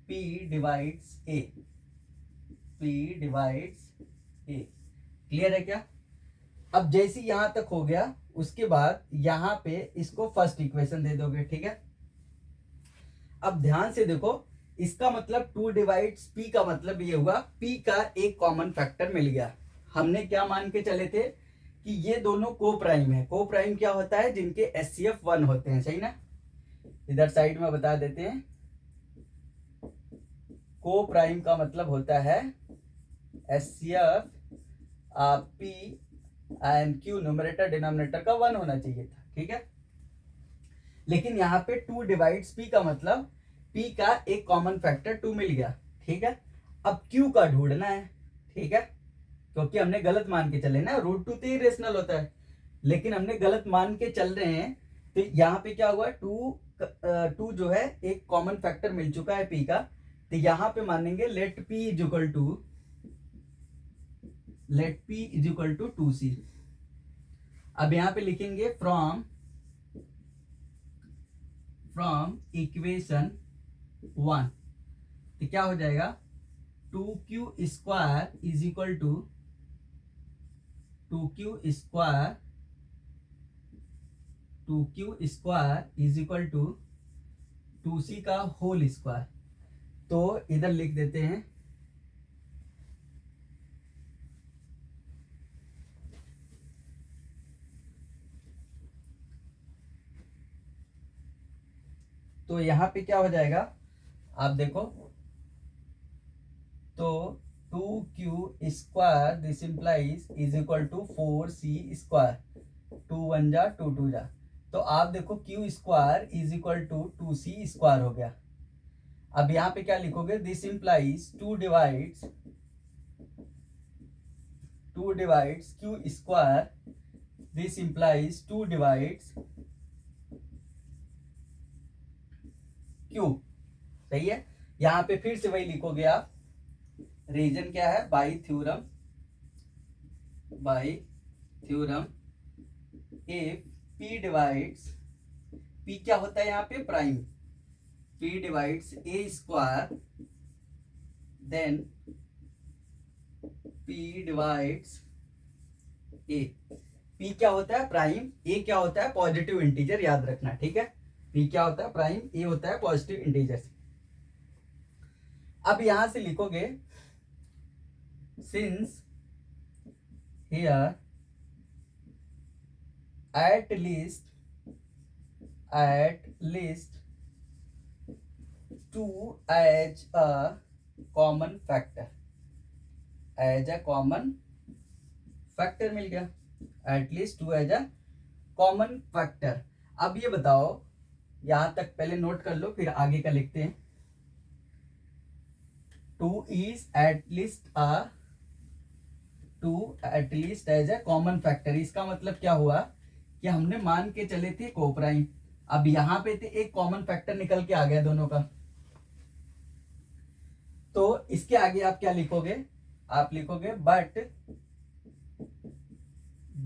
P divides A, clear है क्या। अब जैसे यहां तक हो गया, उसके बाद यहां पे इसको फर्स्ट इक्वेशन दे दोगे, ठीक है। अब ध्यान से देखो, इसका मतलब टू डिवाइड्स पी का मतलब ये हुआ पी का एक कॉमन फैक्टर मिल गया। हमने क्या मान के चले थे कि ये दोनों को प्राइम है। को प्राइम क्या होता है, जिनके HCF 1 होते हैं, सही ना। इधर साइड में बता देते हैं, को प्राइम का मतलब होता है HCF P and Q, numerator denominator का 1 होना चाहिए था, ठीक है। लेकिन यहाँ पे टू डिवाइड्स P का मतलब P का एक कॉमन फैक्टर 2 मिल गया, ठीक है। अब Q का ढूंढना है, ठीक है, क्योंकि हमने गलत मान के चले ना, रूट टू तो इरेशनल होता है, लेकिन हमने गलत मान के चल रहे हैं। तो यहाँ पे क्या हुआ, टू जो है एक कॉमन फैक्टर मिल चुका है पी का, तो यहाँ पे मानेंगे let P is equal to 2c। अब यहाँ पे लिखेंगे फ्रॉम इक्वेशन 1, तो क्या हो जाएगा, 2q square is equal to 2q square is equal to 2c का होल स्क्वायर। तो इधर लिख देते हैं, तो यहां पे क्या हो जाएगा, आप देखो, तो 2q square this implies is equal to 4c square, 2 1 जा 2 2 जा, तो आप देखो q square is equal to 2c square हो गया। अब यहां पे क्या लिखोगे, this implies two divides q square, this implies two divides q, सही है। यहां पे फिर से वही लिखोगे आप, रीजन क्या है, by theorem if P divides, P क्या होता है यहाँ पे, prime, P divides A square, then P divides A। P क्या होता है, प्राइम, A क्या होता है, पॉजिटिव इंटीजर, याद रखना, ठीक है। P क्या होता है, प्राइम, A होता है पॉजिटिव इंटीजर। अब यहां से लिखोगे, since here at least 2 as a common factor, मिल गया, at least 2 as a common factor। अब ये बताओ, यहां तक पहले नोट कर लो, फिर आगे का लिखते हैं। 2 is at least as a common factor, इसका मतलब क्या हुआ कि हमने मान के चले थे को प्राइम, अब यहां पे थे एक कॉमन फैक्टर निकल के आ गया दोनों का। तो इसके आगे आप क्या लिखोगे, आप लिखोगे but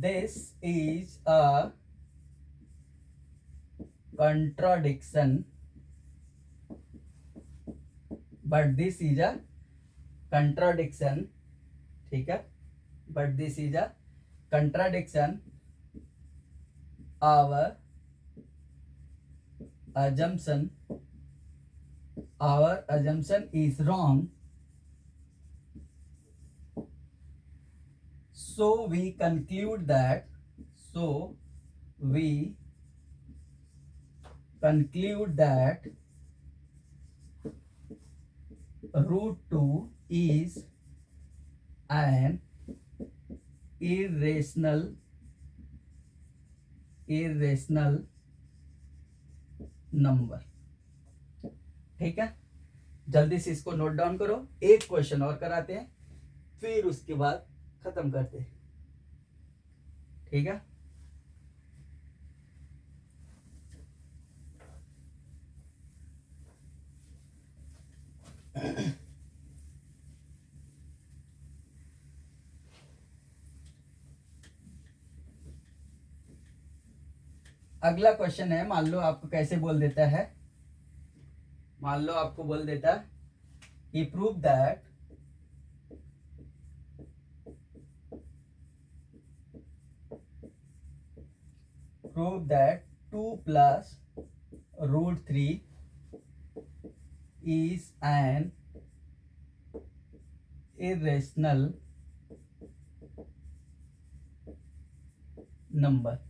this is a contradiction, ठीक है, but this is a contradiction our assumption is wrong, so we conclude that we conclude that root 2 is an irrational number. ठीक है, जल्दी से इसको नोट डाउन करो। एक क्वेश्चन और कराते हैं, फिर उसके बाद खत्म करते हैं। ठीक है, अगला क्वेश्चन है, मान लो आपको कैसे बोल देता है, मान लो आपको बोल देता है कि prove that 2 plus root 3 is an irrational number.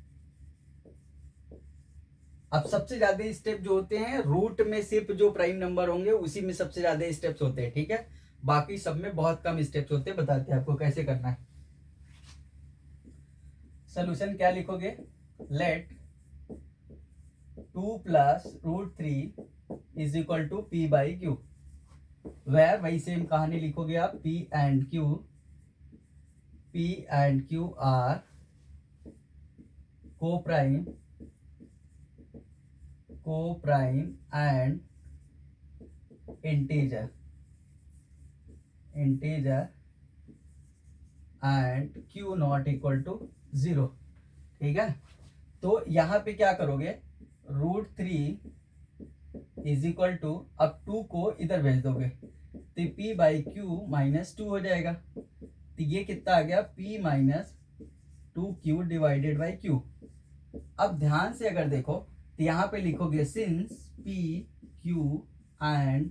अब सबसे ज्यादा स्टेप जो होते हैं रूट में, सिर्फ जो प्राइम नंबर होंगे उसी में सबसे ज्यादा स्टेप्स होते हैं। ठीक है, बाकी सब में बहुत कम स्टेप्स होते हैं। बताते हैं आपको कैसे करना है। सोल्यूशन क्या लिखोगे, let 2 plus root 3 is equal to P by Q, where वही सेम कहानी लिखोगे आप, P and Q are co-prime and integer and Q not equal to 0। ठीक है, तो यहां पे क्या करोगे, रूट 3 इज इक्वल टू, अब 2 को इधर भेज दोगे तो P बाई क्यू माइनस 2 हो जाएगा। तो ये कितना आ गया, P minus 2Q divided by Q। अब ध्यान से अगर देखो तो यहां पे लिखोगे since P Q and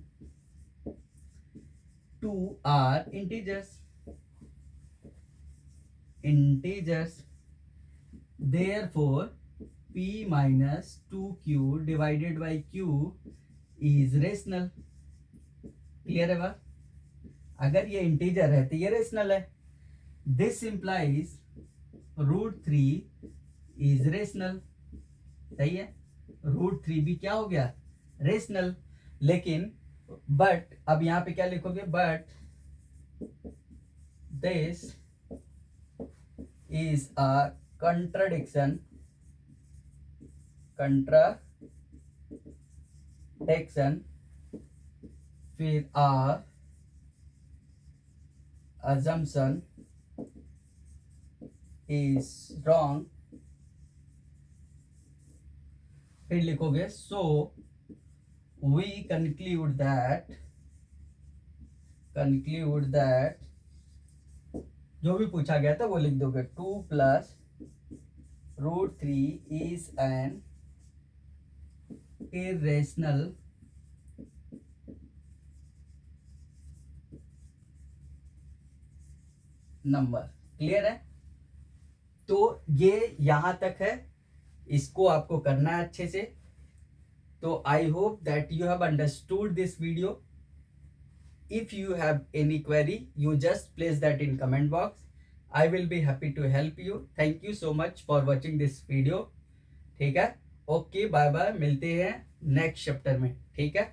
2 are integers therefore P minus 2Q divided by Q is rational। Clear है बात, अगर ये इंटीजर है तो ये रेशनल है। This implies root 3 is rational. सही है, रूट 3 भी क्या हो गया, रेशनल। लेकिन बट अब यहां पे क्या लिखोगे, but this is a contradiction फिर आर assumption is wrong। फिर लिखोगे so we conclude that जो भी पूछा गया था वो लिख दोगे, 2 plus root 3 is an irrational number. Clear है, तो ये यहां तक है, इसको आपको करना है अच्छे से। तो I hope that you have understood this video. If you have any query you just place that in comment box, I will be happy to help you. Thank you so much for watching this video. ठीक है, ओके, बाय बाय, मिलते हैं नेक्स्ट चैप्टर में। ठीक है।